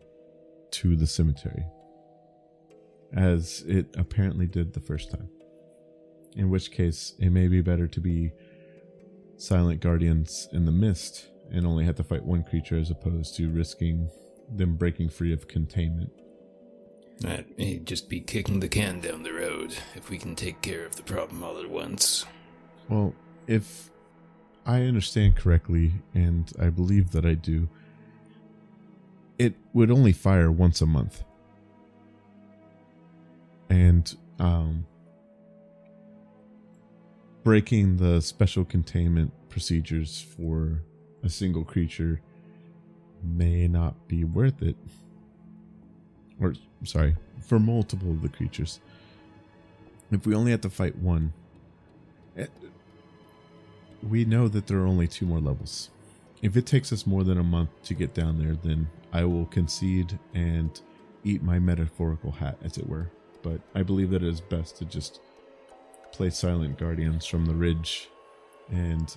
to the cemetery, as it apparently did the first time. In which case, it may be better to be silent guardians in the mist and only have to fight one creature as opposed to risking them breaking free of containment. That may just be kicking the can down the road if we can take care of the problem all at once. Well, if I understand correctly, and I believe that I do, it would only fire once a month. And breaking the special containment procedures for a single creature may not be worth it. Or, sorry, for multiple of the creatures. If we only have to fight one, we know that there are only 2 more levels. If it takes us more than a month to get down there, then I will concede and eat my metaphorical hat, as it were. But I believe that it is best to just play silent guardians from the ridge and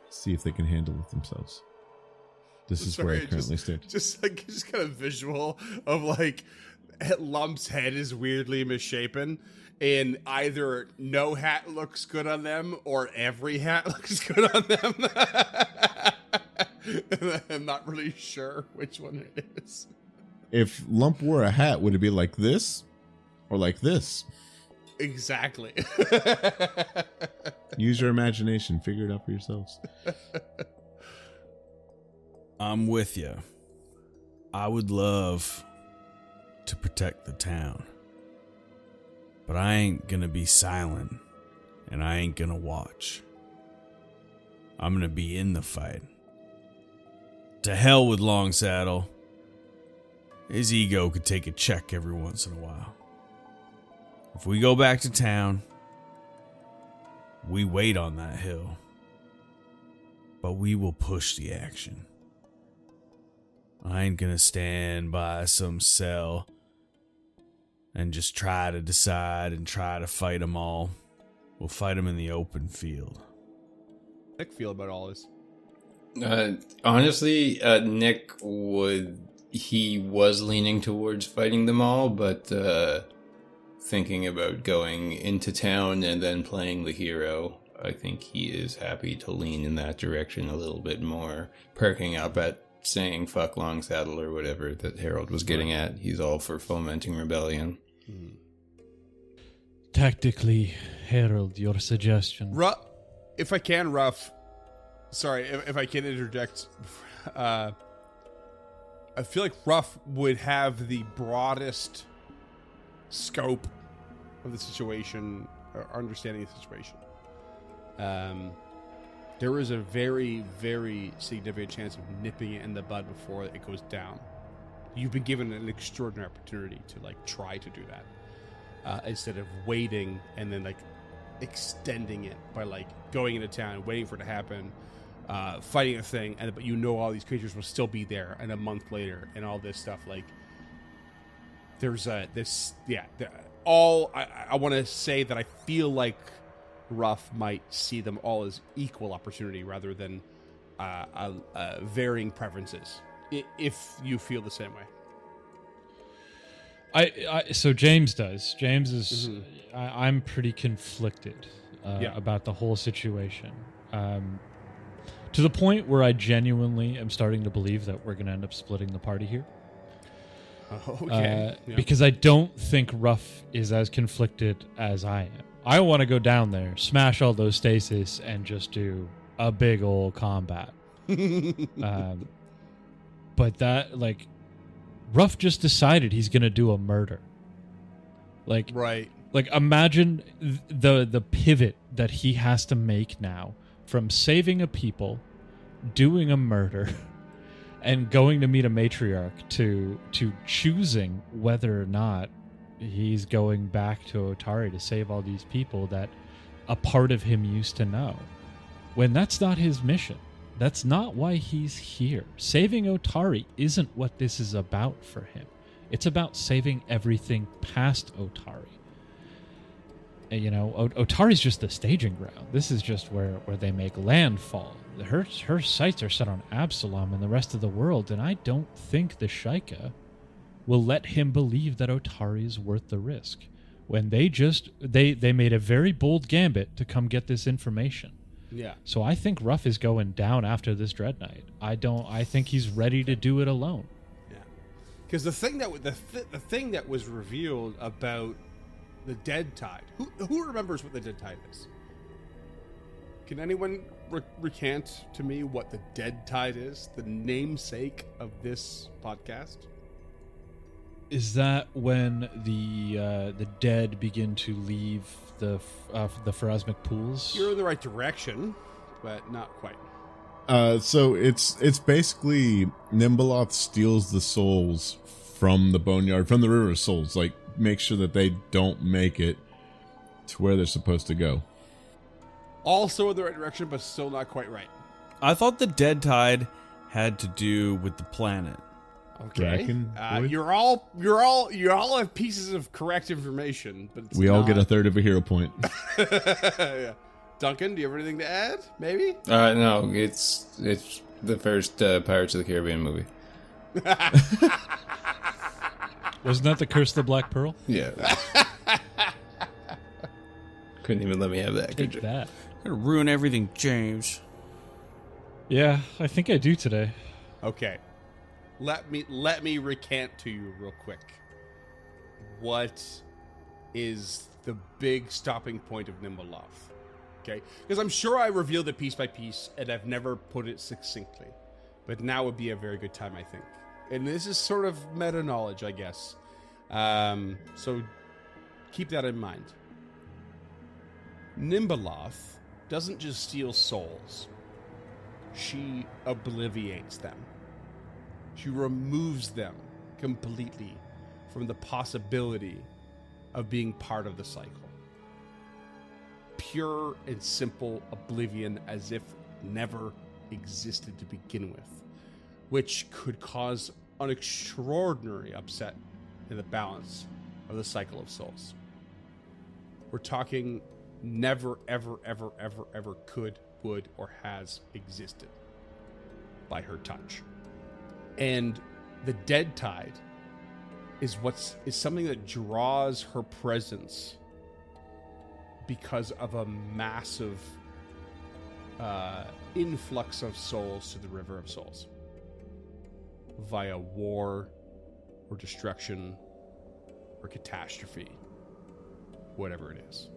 see if they can handle it themselves. This is where I currently stand. Just kind of visual of like Lump's head is weirdly misshapen, and either no hat looks good on them or every hat looks good on them. I'm not really sure which one it is. If Lump wore a hat, would it be like this or like this? Exactly. Use your imagination. Figure it out for yourselves. I'm with you. I would love to protect the town, but I ain't gonna be silent and I ain't gonna watch. I'm gonna be in the fight. To hell with Longsaddle. His ego could take a check every once in a while. If we go back to town, we wait on that hill. But we will push the action. I ain't gonna stand by some cell and just try to decide and try to fight them all. We'll fight them in the open field. How do you feel about all this? Honestly, Nick he was leaning towards fighting them all, but thinking about going into town and then playing the hero, I think he is happy to lean in that direction a little bit more, perking up at saying fuck Longsaddle or whatever that Harold was getting at. He's all for fomenting rebellion. Tactically, Harold, your suggestion. If I can, Ruff, sorry, if I can interject, I feel like Ruff would have the broadest scope of the situation, or understanding the situation. There is a very, very significant chance of nipping it in the bud before it goes down. You've been given an extraordinary opportunity to try to do that, instead of waiting and then extending it by going into town, waiting for it to happen, fighting a thing, but all these creatures will still be there, and a month later, and all this stuff. There's I want to say that I feel like Ruff might see them all as equal opportunity rather than varying preferences. If you feel the same way. So James does. James is. I'm pretty conflicted about the whole situation, to the point where I genuinely am starting to believe that we're going to end up splitting the party here. Okay. Because I don't think Ruff is as conflicted as I am. I want to go down there, smash all those stasis, and just do a big old combat. But that, Ruff just decided he's going to do a murder. Right. Imagine the pivot that he has to make now from saving a people, doing a murder, and going to meet a matriarch to choosing whether or not he's going back to Otari to save all these people that a part of him used to know. When that's not his mission. That's not why he's here. Saving Otari isn't what this is about for him. It's about saving everything past Otari. And, Otari's just the staging ground. This is just where they make landfall. Her sights are set on Absalom and the rest of the world, and I don't think the Shaika will let him believe that Otari is worth the risk. When they made a very bold gambit to come get this information. Yeah. So I think Ruff is going down after this Dread Knight. I think he's ready to do it alone. Yeah. Because the thing that was revealed about the Dead Tide. Who remembers what the Dead Tide is? Can anyone recant to me what the Dead Tide is? The namesake of this podcast? Is that when the dead begin to leave the Pharasmic pools? You're in the right direction, but not quite. So it's basically Nimbaloth steals the souls from the boneyard, from the River of Souls. Make sure that they don't make it to where they're supposed to go. Also in the right direction, but still not quite right. I thought the Dead Tide had to do with the planet. Okay. You all have pieces of correct information, but we all get a third of a hero point. Yeah. Duncan, do you have anything to add? Maybe? No, it's the first Pirates of the Caribbean movie. Wasn't that the Curse of the Black Pearl? Yeah. Couldn't even let me have that. Take that. Gonna ruin everything, James. Yeah, I think I do today. Okay. Let me recant to you real quick. What is the big stopping point of Nimbaloth? Okay? Because I'm sure I revealed it piece by piece, and I've never put it succinctly. But now would be a very good time, I think. And this is sort of meta knowledge, I guess. So keep that in mind. Nimbaloth doesn't just steal souls. She obliviates them. She removes them completely from the possibility of being part of the cycle. Pure and simple oblivion, as if never existed to begin with, which could cause an extraordinary upset in the balance of the cycle of souls. We're talking never, ever, ever, ever, ever could, would, or has existed by her touch. And the dead tide is something that draws her presence because of a massive influx of souls to the River of Souls via war or destruction or catastrophe, whatever it is.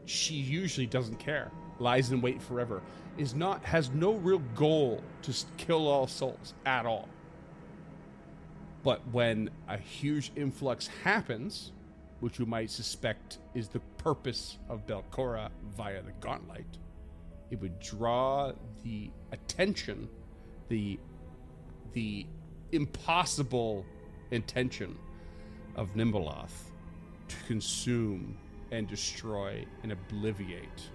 She usually doesn't care, lies in wait forever, has no real goal to kill all souls at all. But when a huge influx happens, which we might suspect is the purpose of Belcora via the Gauntlet, it would draw the attention, the impossible intention of Nimbaloth to consume and destroy and obliviate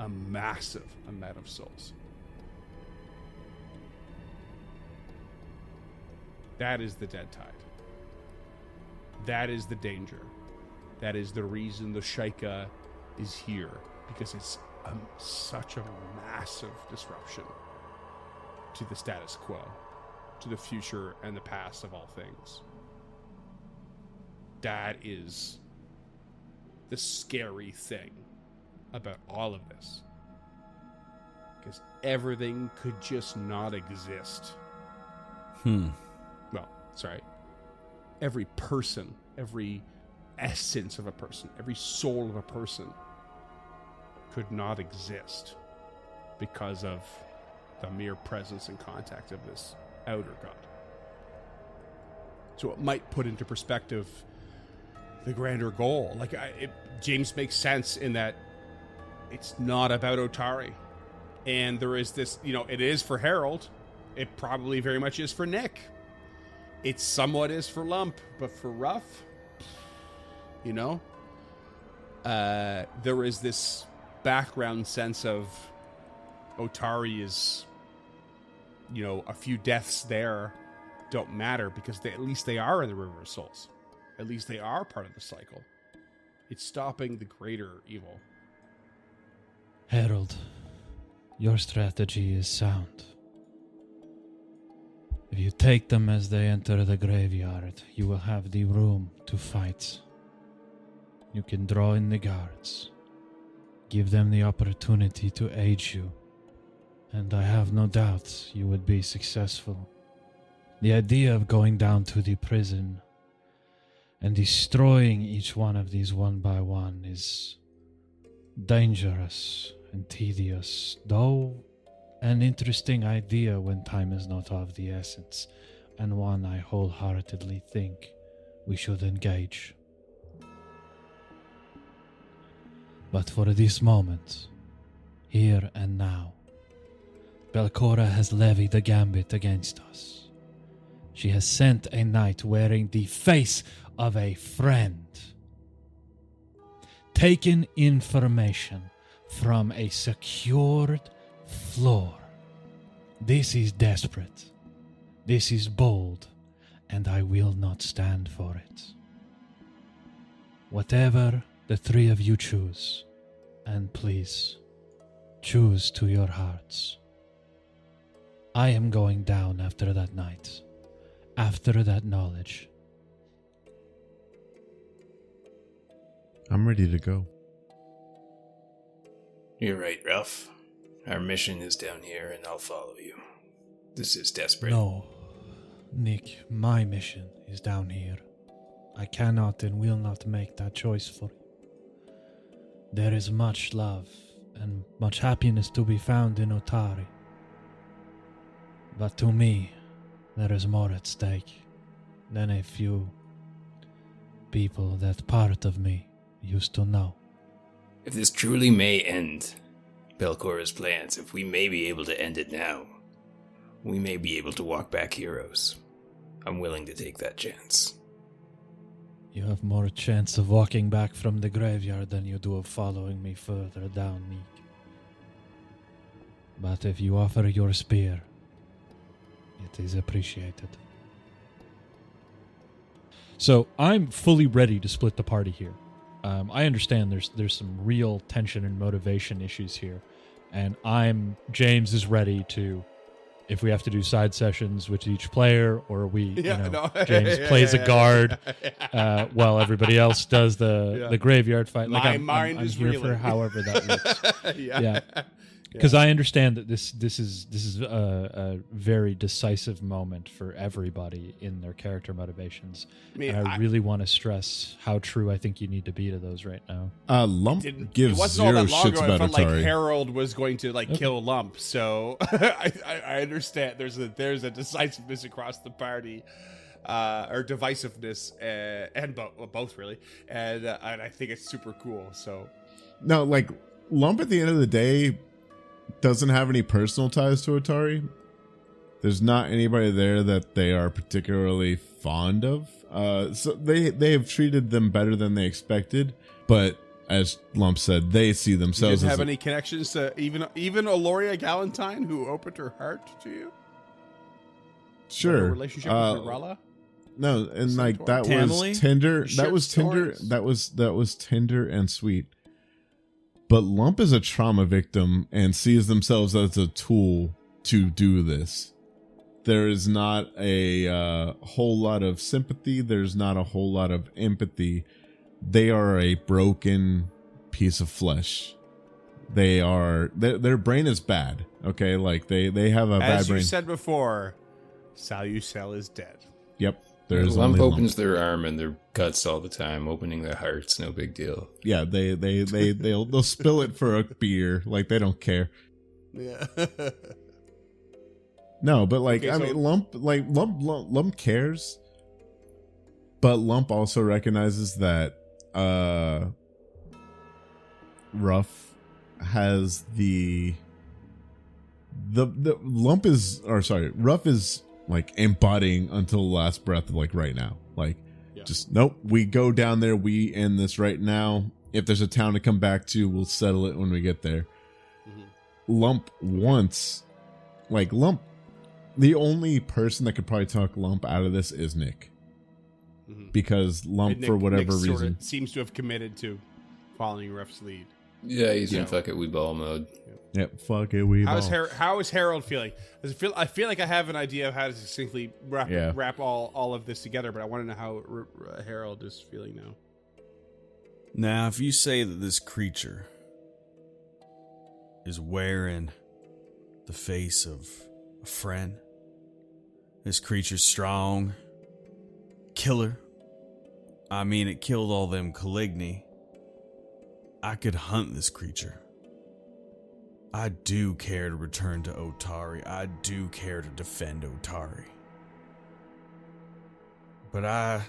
a massive amount of souls. That is the dead tide. That is the danger. That is the reason the Shaika is here, because it's such a massive disruption to the status quo, to the future and the past of all things. That is the scary thing about all of this, because everything could just not exist. Well, sorry. Every person, every essence of a person, every soul of a person could not exist because of the mere presence and contact of this outer god. So it might put into perspective the grander goal. James makes sense in that it's not about Otari. And there is this, it is for Harold. It probably very much is for Nick. It somewhat is for Lump, but for Ruff, there is this background sense of Otari is, a few deaths there don't matter because at least they are in the River of Souls. At least they are part of the cycle. It's stopping the greater evil. Harold, your strategy is sound. If you take them as they enter the graveyard, you will have the room to fight. You can draw in the guards, give them the opportunity to aid you, and I have no doubt you would be successful. The idea of going down to the prison and destroying each one of these one by one is dangerous and tedious, though an interesting idea when time is not of the essence, and one I wholeheartedly think we should engage. But for this moment, here and now, Belcora has levied a gambit against us. She has sent a knight wearing the face of a friend, taken information from a secured floor. This is desperate. This is bold, and I will not stand for it. Whatever the three of you choose, and please, choose to your hearts. I am going down after that night, after that knowledge. I'm ready to go. You're right, Ralph. Our mission is down here, and I'll follow you. This is desperate. No, Nick, my mission is down here. I cannot and will not make that choice for you. There is much love and much happiness to be found in Otari. But to me, there is more at stake than a few people that part of me used to know. If this truly may end Belcora's plans, if we may be able to end it now, we may be able to walk back heroes. I'm willing to take that chance. You have more chance of walking back from the graveyard than you do of following me further down, Meek. But if you offer your spear, it is appreciated. So I'm fully ready to split the party here. I understand there's some real tension and motivation issues here, and James is ready to, if we have to do side sessions with each player, or James plays a guard while everybody else does the graveyard fight. My mind is here reeling. for however that looks. Yeah. Because I understand that this is a very decisive moment for everybody in their character motivations. And I really want to stress how true I think you need to be to those right now. Lump It gives wasn't all zero that long shits ago. I about felt like Atari. Harold was going to kill Lump, so I understand there's a decisiveness across the party, or divisiveness, and both really, and I think it's super cool. So No, like Lump at the end of the day doesn't have any personal ties to Atari. There's not anybody there that they are particularly fond of. So they have treated them better than they expected. But as Lump said, they see you themselves didn't as have any connections to even Aloria Galantine, who opened her heart to you. sure A relationship with Rala. No, and like that Tamily? was tender. Shared That was tender. stories. That was tender and sweet. But Lump is a trauma victim and sees themselves as a tool to do this. There is not a whole lot of sympathy. There's not a whole lot of empathy. They are a broken piece of flesh. They are their brain is bad. Okay, like they have a bad As you brain. said before, Salucel is dead. Yep. There's Lump only opens their arm and their guts all the time, opening their hearts, no big deal. Yeah, they'll spill it for a beer. Like they don't care. Yeah. No, but like Okay, I so- mean, Lump cares, but Lump also recognizes that Ruff has Ruff is like embodying until the last breath, like right now. Like, Yeah. just nope. We go down there. We end this right now. If there's a town to come back to, we'll settle it when we get there. Mhm. Lump wants, like Lump. The only person that could probably talk Lump out of this is Nick, Mhm. because Lump, And for whatever Nick sorta reason, seems to have committed to following Ruff's lead. Yeah, he's Yeah. in fuck it, we ball mode. yep, fuck it, we How is, ball. how is Harold feeling? I feel like I have an idea of how to succinctly Yeah. wrap all of this together, but I want to know how Harold is feeling now. Now, if you say that this creature is wearing the face of a friend, this creature's strong, killer. I mean, it killed all them Caligni. I could hunt this creature. I do care to return to Otari. I do care to defend Otari. But I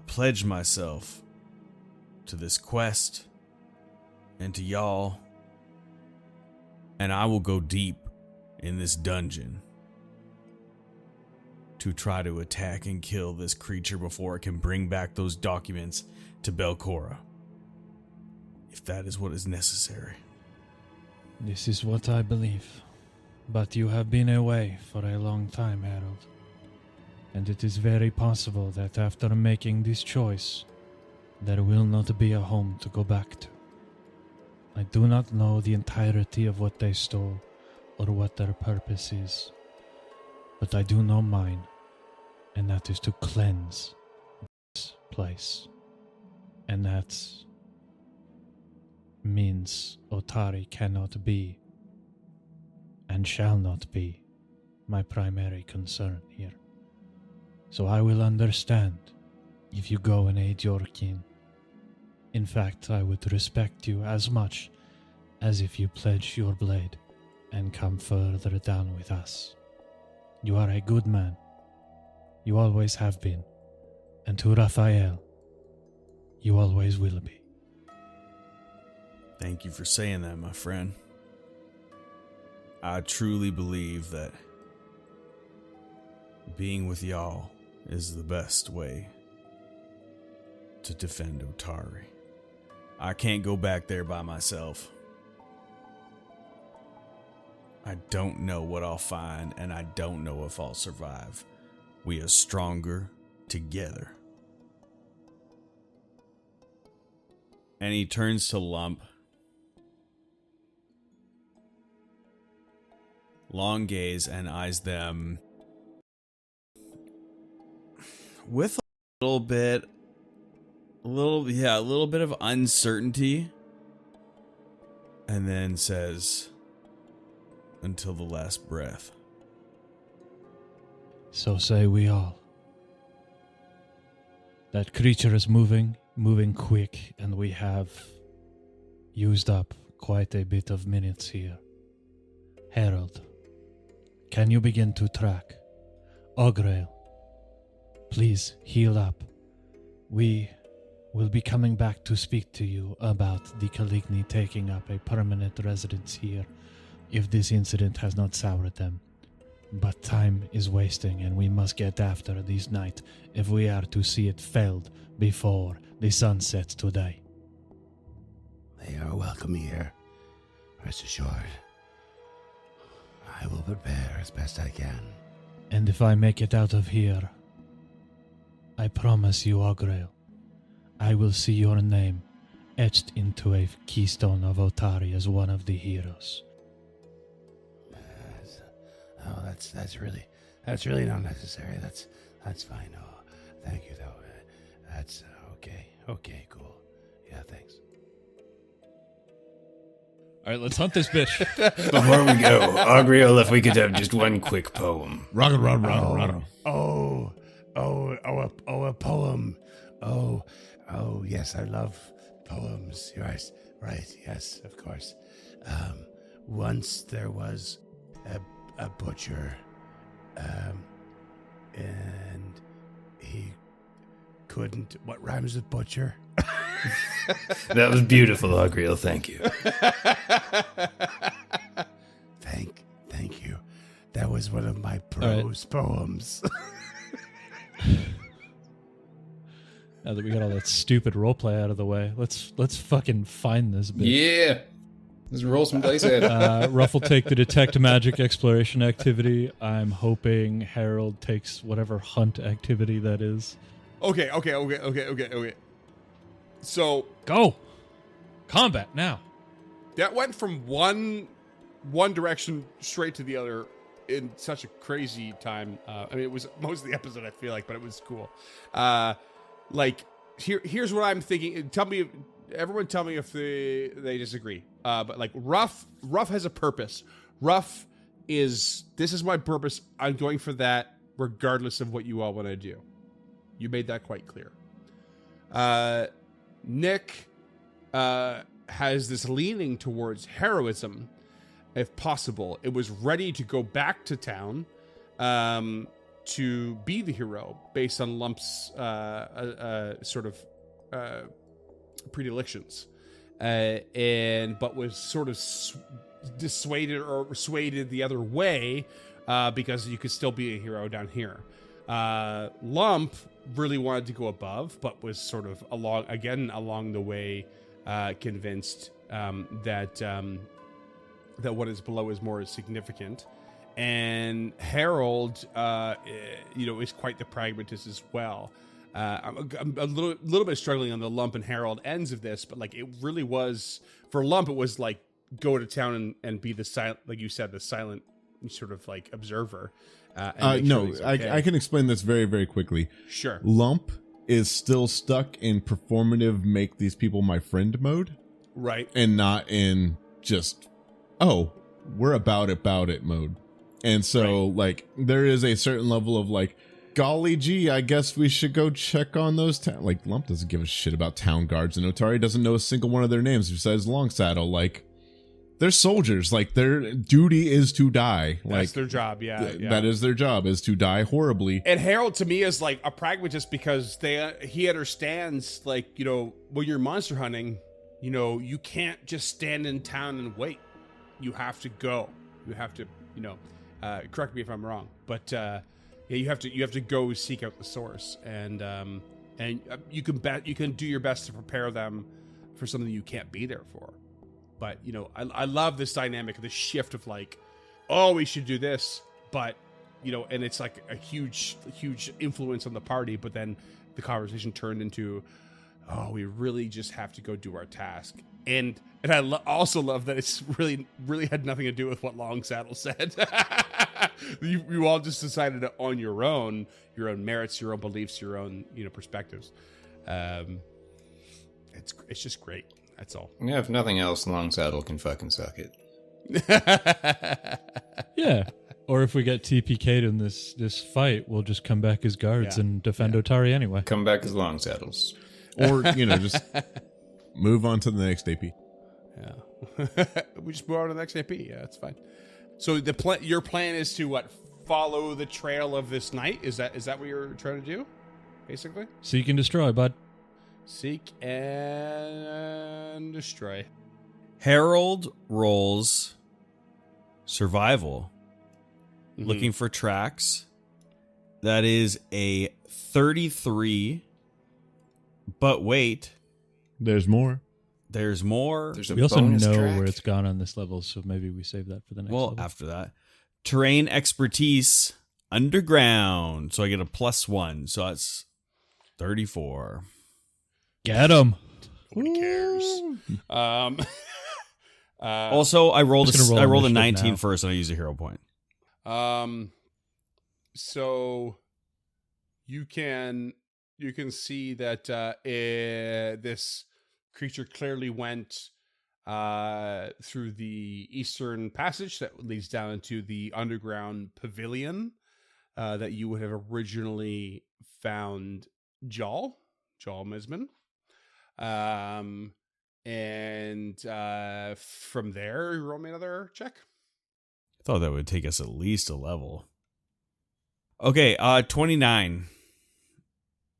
pledge myself to this quest and to y'all, and I will go deep in this dungeon to try to attack and kill this creature before it can bring back those documents to Belcora, if that is what is necessary. This is what I believe. But you have been away for a long time, Harold. And it is very possible that after making this choice, there will not be a home to go back to. I do not know the entirety of what they stole or what their purpose is, but I do know mine, and that is to cleanse this place. And that means Otari cannot be and shall not be my primary concern here. So I will understand if you go and aid your kin. In fact, I would respect you as much as if you pledge your blade and come further down with us. You are a good man. You always have been. And to Raphael, you always will be. Thank you for saying that, my friend. I truly believe that being with y'all is the best way to defend Otari. I can't go back there by myself. I don't know what I'll find, and I don't know if I'll survive. We are stronger together. And he turns to Lump. Long gaze and eyes them with a little bit of uncertainty, and then says, until the last breath. So say we all. That creature is moving quick, and we have used up quite a bit of minutes here. Harold, can you begin to track? Ogreal, please heal up. We will be coming back to speak to you about the Caligni taking up a permanent residence here if this incident has not soured them. But time is wasting, and we must get after this night if we are to see it felled before the sun sets today. They are welcome here. Rest assured. I will prepare as best I can. And if I make it out of here, I promise you, Ogreal, I will see your name etched into a keystone of Otari as one of the heroes. Oh, that's really not necessary. That's fine. Oh, thank you though. That's okay. Okay, cool. Yeah, thanks. All right, let's hunt this bitch. Before we go, Ogriel, if we could have just one quick poem. Rock. A poem. Oh, yes, I love poems. You're right. Yes, of course. Once there was a butcher, and he couldn't. What rhymes with butcher? That was beautiful, Ogriel. Thank you. Thank you. That was one of my prose poems. Now that we got all that stupid roleplay out of the way, let's fucking find this bitch. Yeah. Let's roll some dice at it. Ruff will take the detect magic exploration activity. I'm hoping Harold takes whatever hunt activity that is. Okay. So Go! Combat now! that went from one direction straight to the other in such a crazy time. I mean, it was most of the episode, I feel like, but it was cool. Here's what I'm thinking. Everyone tell me if they disagree. But like Ruff has a purpose. Ruff this is my purpose. I'm going for that regardless of what you all want to do. You made that quite clear. Nick has this leaning towards heroism, if possible. It was ready to go back to town to be the hero based on Lump's sort of predilections, but was sort of dissuaded or persuaded the other way because you could still be a hero down here. Lump really wanted to go above, but was sort of along the way convinced that what is below is more significant. And Harold, is quite the pragmatist as well. I'm a little bit struggling on the Lump and Harold ends of this, but like it really was for Lump, it was like go to town and be the silent, like you said, the silent sort of like observer. I can explain this very, very quickly. Sure. Lump is still stuck in performative make these people my friend mode. Right. And not in just, we're about it mode. And so like there is a certain level of like, golly gee, I guess we should go check on those like Lump doesn't give a shit about town guards, and Otari doesn't know a single one of their names besides Longsaddle. Like they're soldiers, like their duty is to die. That's like their job. Yeah. That is their job, is to die horribly. And Harold to me is like a pragmatist because he understands, like, when you're monster hunting, you know, you can't just stand in town and wait. You have to go. You have to, you know, correct me if I'm wrong, but yeah, you have to go seek out the source, and you can do your best to prepare them for something you can't be there for. But you know, I love this dynamic, the shift of like, oh, we should do this, but you know, and it's like a huge influence on the party, but then the conversation turned into, oh, we really just have to go do our task. And I also love that it's really had nothing to do with what Long Saddle said. you all just decided to, on your own merits, your own beliefs, your own, you know, perspectives. It's just great. That's all. Yeah, if nothing else, Long Saddle can fucking suck it. Yeah. Or if we get TPK'd in this fight, we'll just come back as guards and defend Otari anyway. Come back as Long Saddles. Or, you know, just move on to the next AP. Yeah. We just move on to the next AP. Yeah, that's fine. So your plan is to what? Follow the trail of this night? Is that what you're trying to do? Basically? Seek and destroy, bud. Seek and destroy. Harold rolls survival, looking for tracks. That is a 33. But wait, There's more. there's more. There's a We also bonus know track. where it's gone on this level, so maybe we save that for the next Well, level. after that, terrain expertise underground. So I get a +1. So that's 34. Get him. Nobody cares. Also, I rolled just gonna roll a 19 initiative now. first, and I use a hero point. So you can see that this creature clearly went through the eastern passage that leads down into the underground pavilion that you would have originally found Jal Misman. And from there, roll me another check. I thought that would take us at least a level. Okay, 29.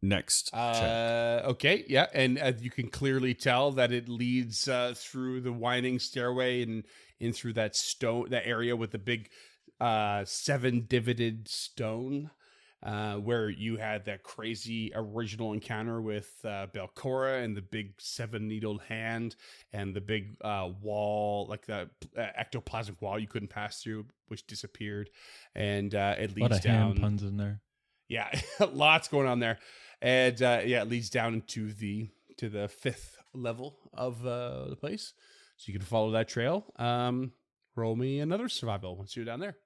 Next check. Okay, yeah, and you can clearly tell that it leads through the winding stairway and in through that area with the big 7-divoted stone, where you had that crazy original encounter with Belcora and the big 7-needled hand and the big wall, like the ectoplasmic wall you couldn't pass through, which disappeared, and it A lot leads of down. hand puns in there. Yeah, lots going on there, and it leads down into the 5th level of the place, so you can follow that trail. Roll me another survival once you're down there.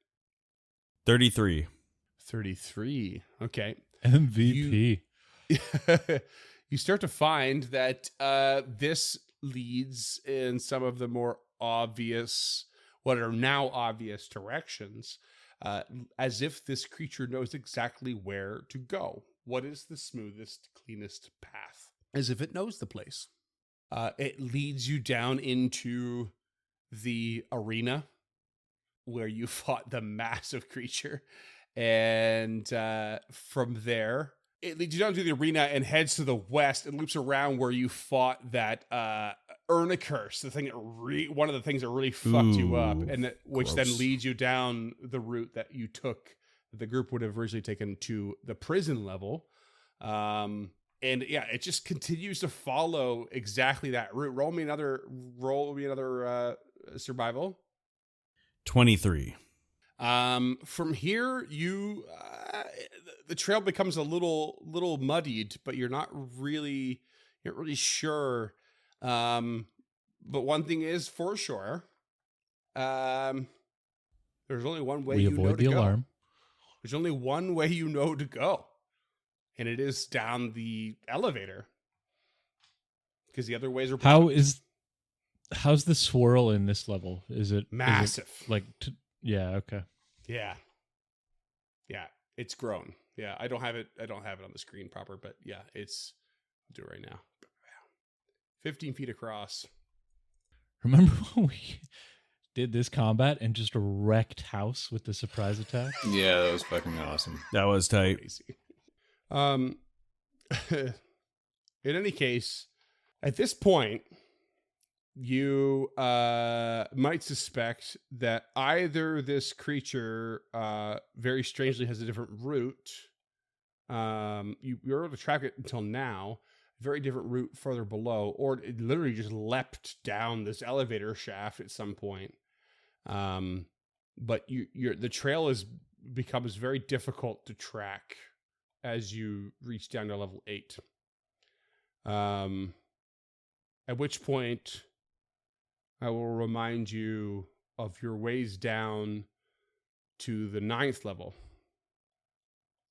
33. 33. Okay. MVP. You start to find that this leads in some of the more obvious, what are now obvious directions, as if this creature knows exactly where to go. What is the smoothest, cleanest path? As if it knows the place. It leads you down into the arena where you fought the massive creature. And from there, it leads you down to the arena and heads to the west and loops around where you fought that Urnicurse, the thing that one of the things that really fucked you up, and which then gross. leads you down the route that you took. The group would have originally taken to the prison level, and yeah, it just continues to follow exactly that route. Roll me another survival. 23. From here, you the trail becomes a little muddied, but you're not really sure. But one thing is for sure, there's only one way We you know avoid to the go. alarm. There's only one way you know to go, and it is down the elevator. Because the other ways are How's the swirl in this level? Is it massive. Yeah, okay. Yeah, it's grown. Yeah, I don't have it on the screen proper, but yeah, I'll do it right now. 15 feet across. Remember when we did this combat and just wrecked house with the surprise attack? Yeah, that was fucking awesome. That was tight. Crazy. In any case, at this point, you might suspect that either this creature very strangely has a different route. You're able to track it until now, very different route further below, or it literally just leapt down this elevator shaft at some point. But the trail becomes very difficult to track as you reach down to level 8. At which point I will remind you of your ways down to the 9th level,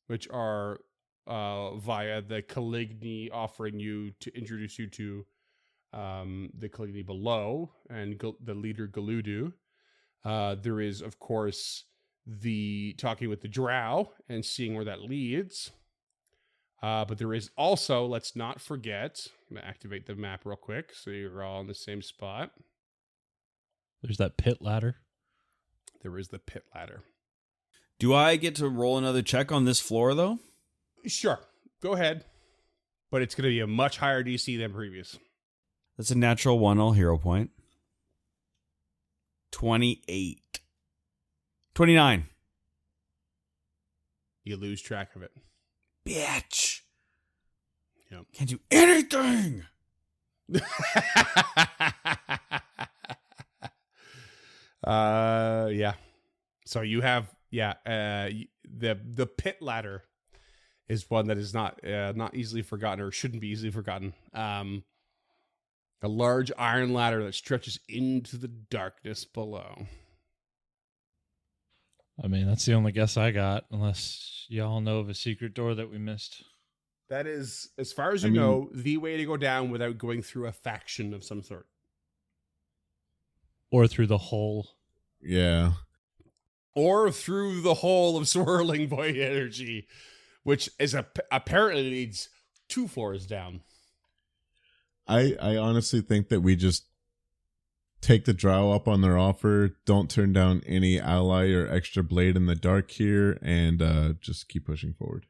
which are via the Caligny offering you to introduce you to the Caligny below and the leader Galudu. There is, of course, the talking with the Drow and seeing where that leads. But there is also, let's not forget, I'm going to activate the map real quick so you're all in the same spot. There's that pit ladder. There is the pit ladder. Do I get to roll another check on this floor, though? Sure, go ahead. But it's going to be a much higher DC than previous. That's a natural 1, all hero point. 28. 29. You lose track of it. Bitch. Yep. Can't do anything. Yeah. So you have, the pit ladder is one that is not easily forgotten, or shouldn't be easily forgotten. A large iron ladder that stretches into the darkness below. I mean, that's the only guess I got, unless y'all know of a secret door that we missed. That is, as far as you know, the way to go down without going through a faction of some sort. Or through the hole. Yeah. Or through the hole of swirling void energy, which is apparently leads 2 floors down. I honestly think that we just take the Drow up on their offer, don't turn down any ally or extra blade in the dark here, and just keep pushing forward.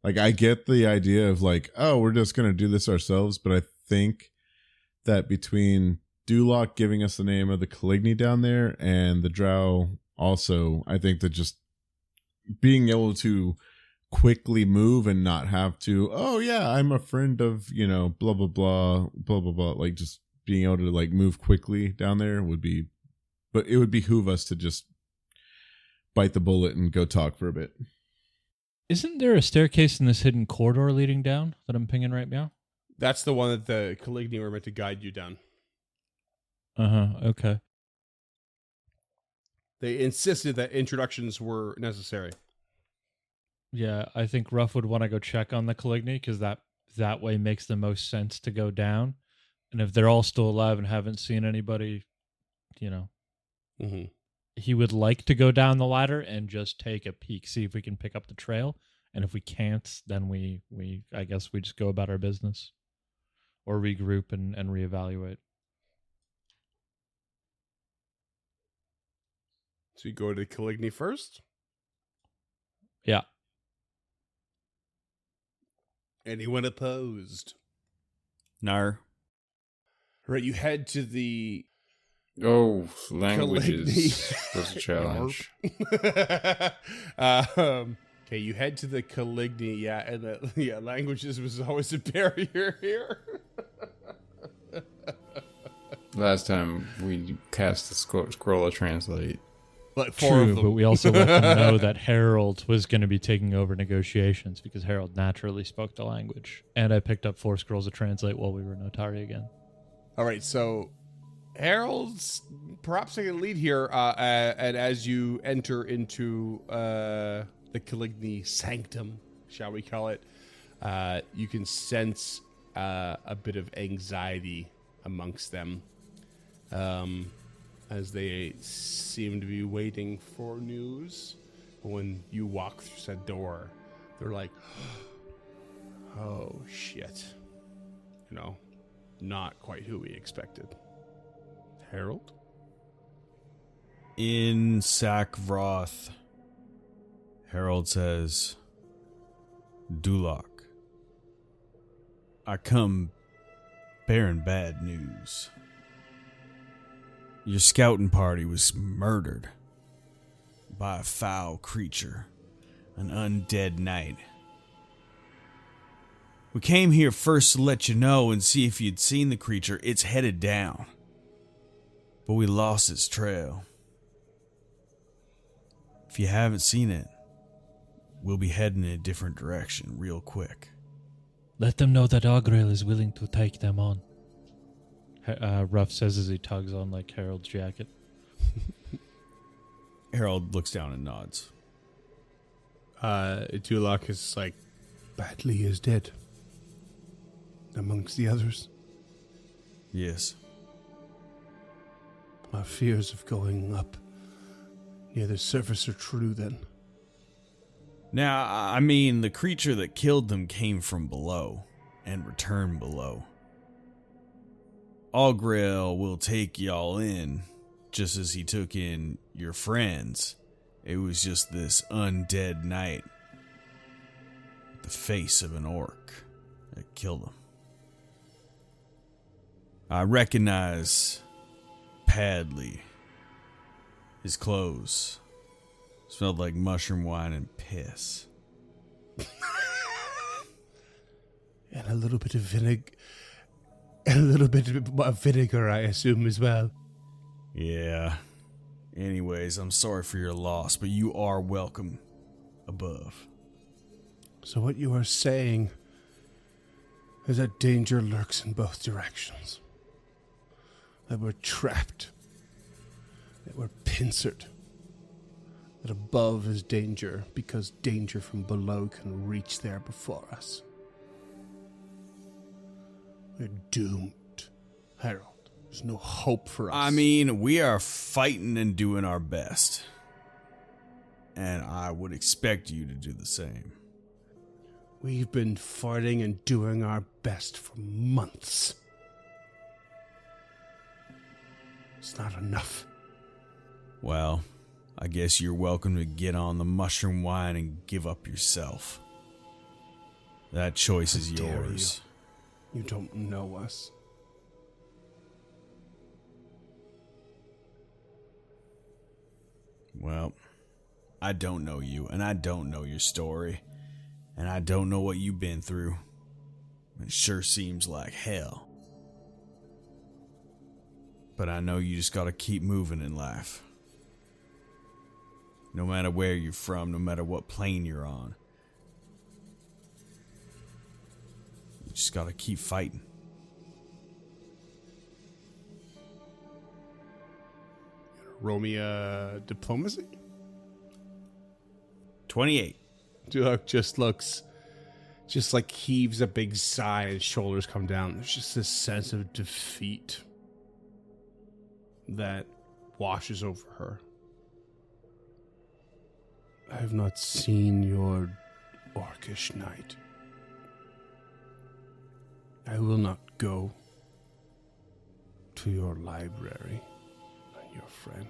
Like, I get the idea of like, oh, we're just going to do this ourselves, but I think that between Duloc giving us the name of the Caligny down there and the Drow also, I think that just being able to quickly move and not have to, oh yeah, I'm a friend of, blah, blah, blah, blah, blah, blah, like just being able to like move quickly down there would be, but it would behoove us to just bite the bullet and go talk for a bit. Isn't there a staircase in this hidden corridor leading down that I'm pinging right now? That's the one that the Caligny were meant to guide you down. Okay. They insisted that introductions were necessary. Yeah, I think Ruff would want to go check on the Caligny, because that way makes the most sense to go down. And if they're all still alive and haven't seen anybody, Mm-hmm. he would like to go down the ladder and just take a peek, see if we can pick up the trail. And if we can't, then we I guess we just go about our business, or regroup and reevaluate. So you go to the Caligny first? Yeah. Anyone opposed? Nar. Right, you head to the Oh, languages was a challenge. Okay, you head to the Caligny, and languages was always a barrier here. Last time we cast the scroll of translate. But 4 of True, them. but we also let them know that Harold was going to be taking over negotiations, because Harold naturally spoke the language. And I picked up 4 scrolls of translate while we were Notari again. All right, so Harold's perhaps taking the lead here, and as you enter into the Caligny sanctum, shall we call it, you can sense a bit of anxiety amongst them, as they seem to be waiting for news. When you walk through said door, they're like, oh shit, not quite who we expected. Harold? In Sackvroth, Harold says, Duloc, I come bearing bad news. Your scouting party was murdered by a foul creature, an undead knight. We came here first to let you know and see if you'd seen the creature. It's headed down, but we lost its trail. If you haven't seen it, we'll be heading in a different direction real quick. Let them know that Augril is willing to take them on. Ruff says as he tugs on like Harold's jacket. Harold looks down and nods. Tulak is like, Badly is dead. Amongst the others. Yes. Our fears of going up near the surface are true then. Now, I mean, the creature that killed them came from below and returned below. Augril will take y'all in, just as he took in your friends. It was just this undead knight with the face of an orc that killed him. I recognize Padley. His clothes smelled like mushroom wine and piss. And a little bit of vinegar. And a little bit of vinegar, I assume, as well. Yeah. Anyways, I'm sorry for your loss, but you are welcome above. So what you are saying is that danger lurks in both directions. That we're trapped. That we're pincered. That above is danger because danger from below can reach there before us. We're doomed, Harold. There's no hope for us. I mean, we are fighting and doing our best. And I would expect you to do the same. We've been fighting and doing our best for months. It's not enough. Well, I guess you're welcome to get on the mushroom wine and give up yourself. That choice is How dare yours. You don't know us. Well, I don't know you, and I don't know your story, and I don't know what you've been through. It sure seems like hell. But I know you just gotta keep moving in life. No matter where you're from, no matter what plane you're on. You just gotta keep fighting. Roll me diplomacy? 28. Dulak just like heaves a big sigh and his shoulders come down. There's just this sense of defeat that washes over her. I have not seen your orcish knight. I will not go to your library, your friend.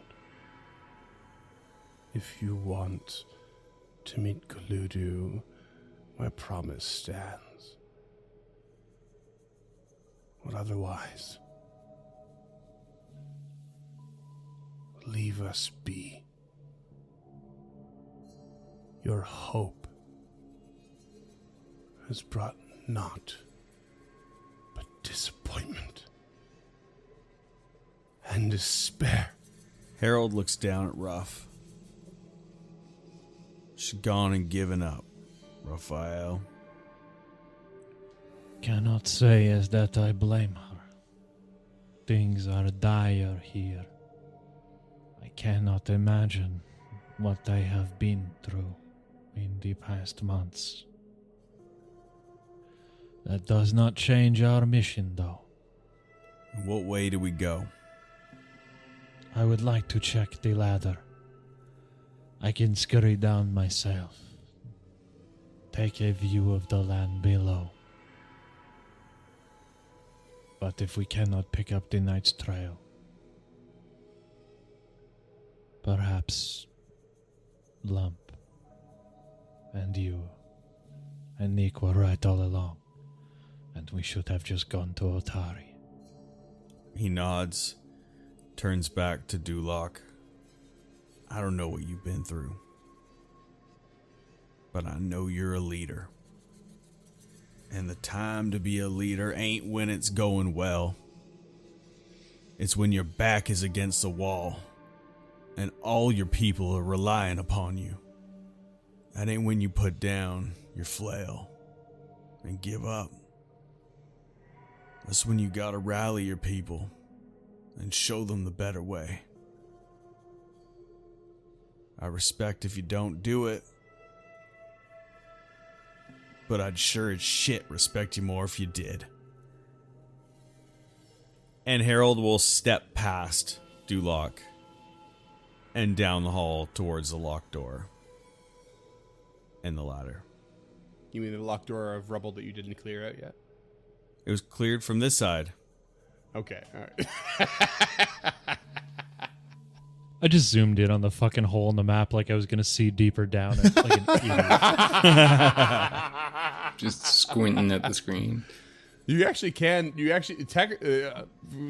If you want to meet Goludu, my promise stands. But otherwise, leave us be. Your hope has brought naught but disappointment and despair. Harold looks down at Ruff. She's gone and given up, Raphael. Cannot say as that I blame her. Things are dire here. I cannot imagine what they have been through in the past months. That does not change our mission, though. What way do we go? I would like to check the ladder. I can scurry down myself. Take a view of the land below. But if we cannot pick up the knight's trail, perhaps Lump and you and Nick were right all along, and we should have just gone to Otari. He nods. turns back to Duloc. I don't know what you've been through, but I know you're a leader. And the time to be a leader ain't when it's going well. It's when your back is against the wall and all your people are relying upon you. That ain't when you put down your flail and give up. That's when you gotta rally your people and show them the better way. I respect if you don't do it, but I'd sure as shit respect you more if you did. And Harold will step past Duloc and down the hall towards the locked door and the ladder. You mean the locked door of rubble that you didn't clear out yet? It was cleared from this side. Okay, all right. I just zoomed in on the fucking hole in the map like I was gonna see deeper down it, like an idiot. Just squinting at the screen. You actually can. You actually,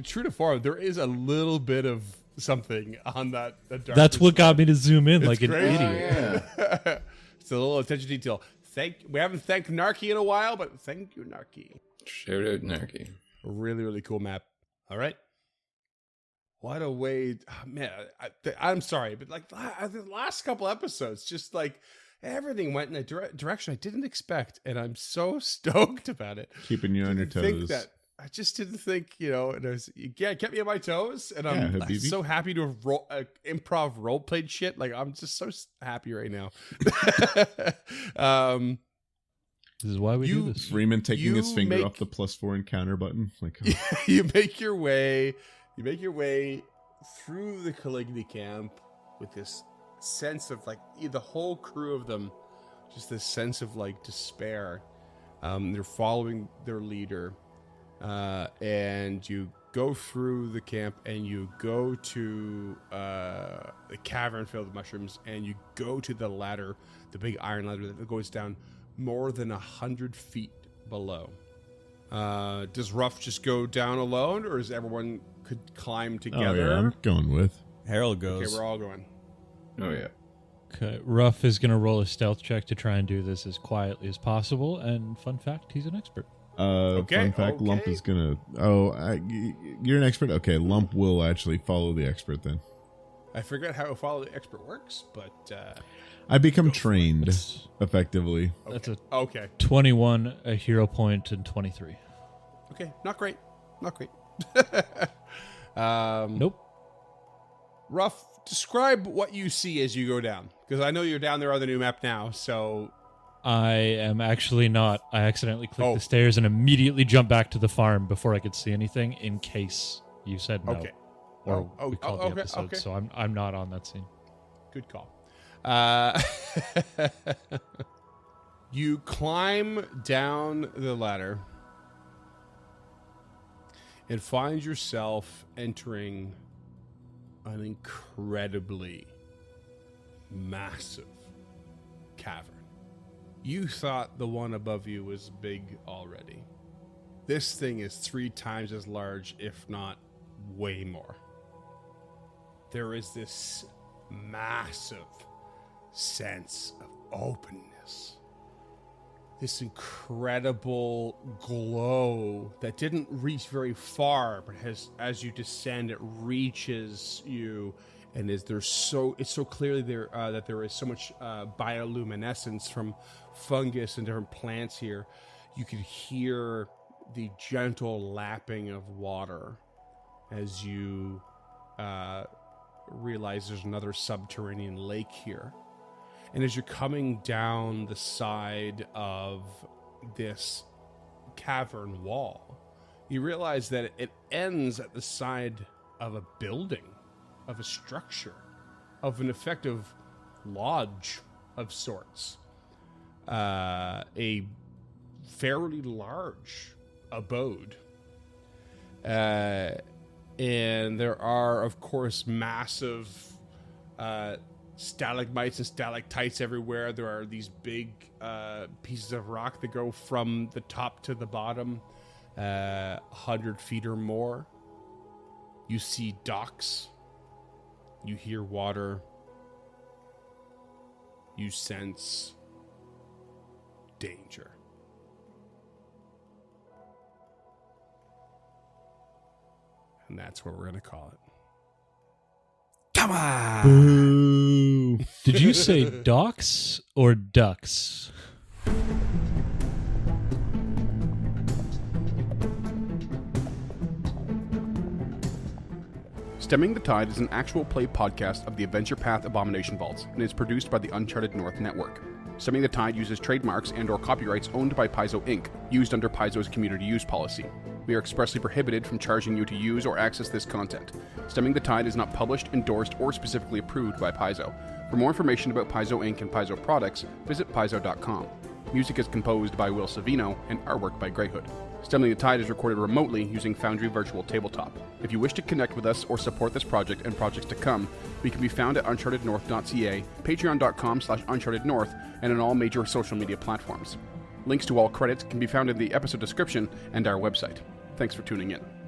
true to form, there is a little bit of something on that dark. That's what got me to zoom in like an crazy. idiot. It's a little attention to detail. We haven't thanked Narky in a while, but thank you, Narky. Shout out Narky. Really, really cool map. All right. What a way, man. I'm sorry, but like the last couple episodes, just like everything went in a direction I didn't expect, and I'm so stoked about it. Keeping you on your toes. I just didn't think, it kept me on my toes, and I'm Habibi. so happy to have improv role played shit. Like, I'm just so happy right now. This is why we do this. Freeman taking his finger make- off the +4 encounter button. Like, oh. You make your way through the Caligny camp with this sense of like the whole crew of them, just this sense of like despair. They're following their leader, and you go through the camp and you go to the cavern filled with mushrooms, and you go to the ladder, the big iron ladder that goes down more than 100 feet below. Does Ruff just go down alone, or is everyone could climb together? Oh, yeah, I'm going with. Harold goes. Okay, we're all going. Oh, yeah. Okay, Ruff is gonna roll a stealth check to try and do this as quietly as possible. And fun fact, he's an expert. Fun fact, Lump is gonna. You're an expert. Okay, Lump will actually follow the expert then. I forget how follow the expert works, but I become trained That's- effectively. That's a okay. 21, a hero point, and 23. Okay, not great. Nope. Ruff, describe what you see as you go down, because I know you're down there on the new map now. So I am actually not. I accidentally clicked Oh. the stairs and immediately jumped back to the farm before I could see anything, in case you said no. okay, Or we called the okay, episode, okay. so I'm not on that scene. Good call. You climb down the ladder and find yourself entering an incredibly massive cavern. You thought the one above you was big already. This thing is 3 times as large, if not way more. There is this massive sense of openness. This incredible glow that didn't reach very far, but as you descend, it reaches you, and it's so clearly there that there is so much bioluminescence from fungus and different plants here. You could hear the gentle lapping of water as you realize there's another subterranean lake here. And as you're coming down the side of this cavern wall, you realize that it ends at the side of a building, of a structure, of an effective lodge of sorts. A fairly large abode. And there are, of course, massive stalagmites and stalactites everywhere. There are these big pieces of rock that go from the top to the bottom, 100 feet or more. You see docks. You hear water. You sense danger. And that's what we're going to call it. Come on. Boo. Did you say docks or ducks? Stemming the Tide is an actual play podcast of the Adventure Path Abomination Vaults and is produced by the Uncharted North Network. Stemming the Tide uses trademarks and/or copyrights owned by Paizo Inc., used under Paizo's community use policy. We are expressly prohibited from charging you to use or access this content. Stemming the Tide is not published, endorsed, or specifically approved by Paizo. For more information about Paizo Inc. and Paizo products, visit paizo.com. Music is composed by Will Savino and artwork by Greyhood. Stemming the Tide is recorded remotely using Foundry Virtual Tabletop. If you wish to connect with us or support this project and projects to come, we can be found at unchartednorth.ca, patreon.com/unchartednorth, and on all major social media platforms. Links to all credits can be found in the episode description and our website. Thanks for tuning in.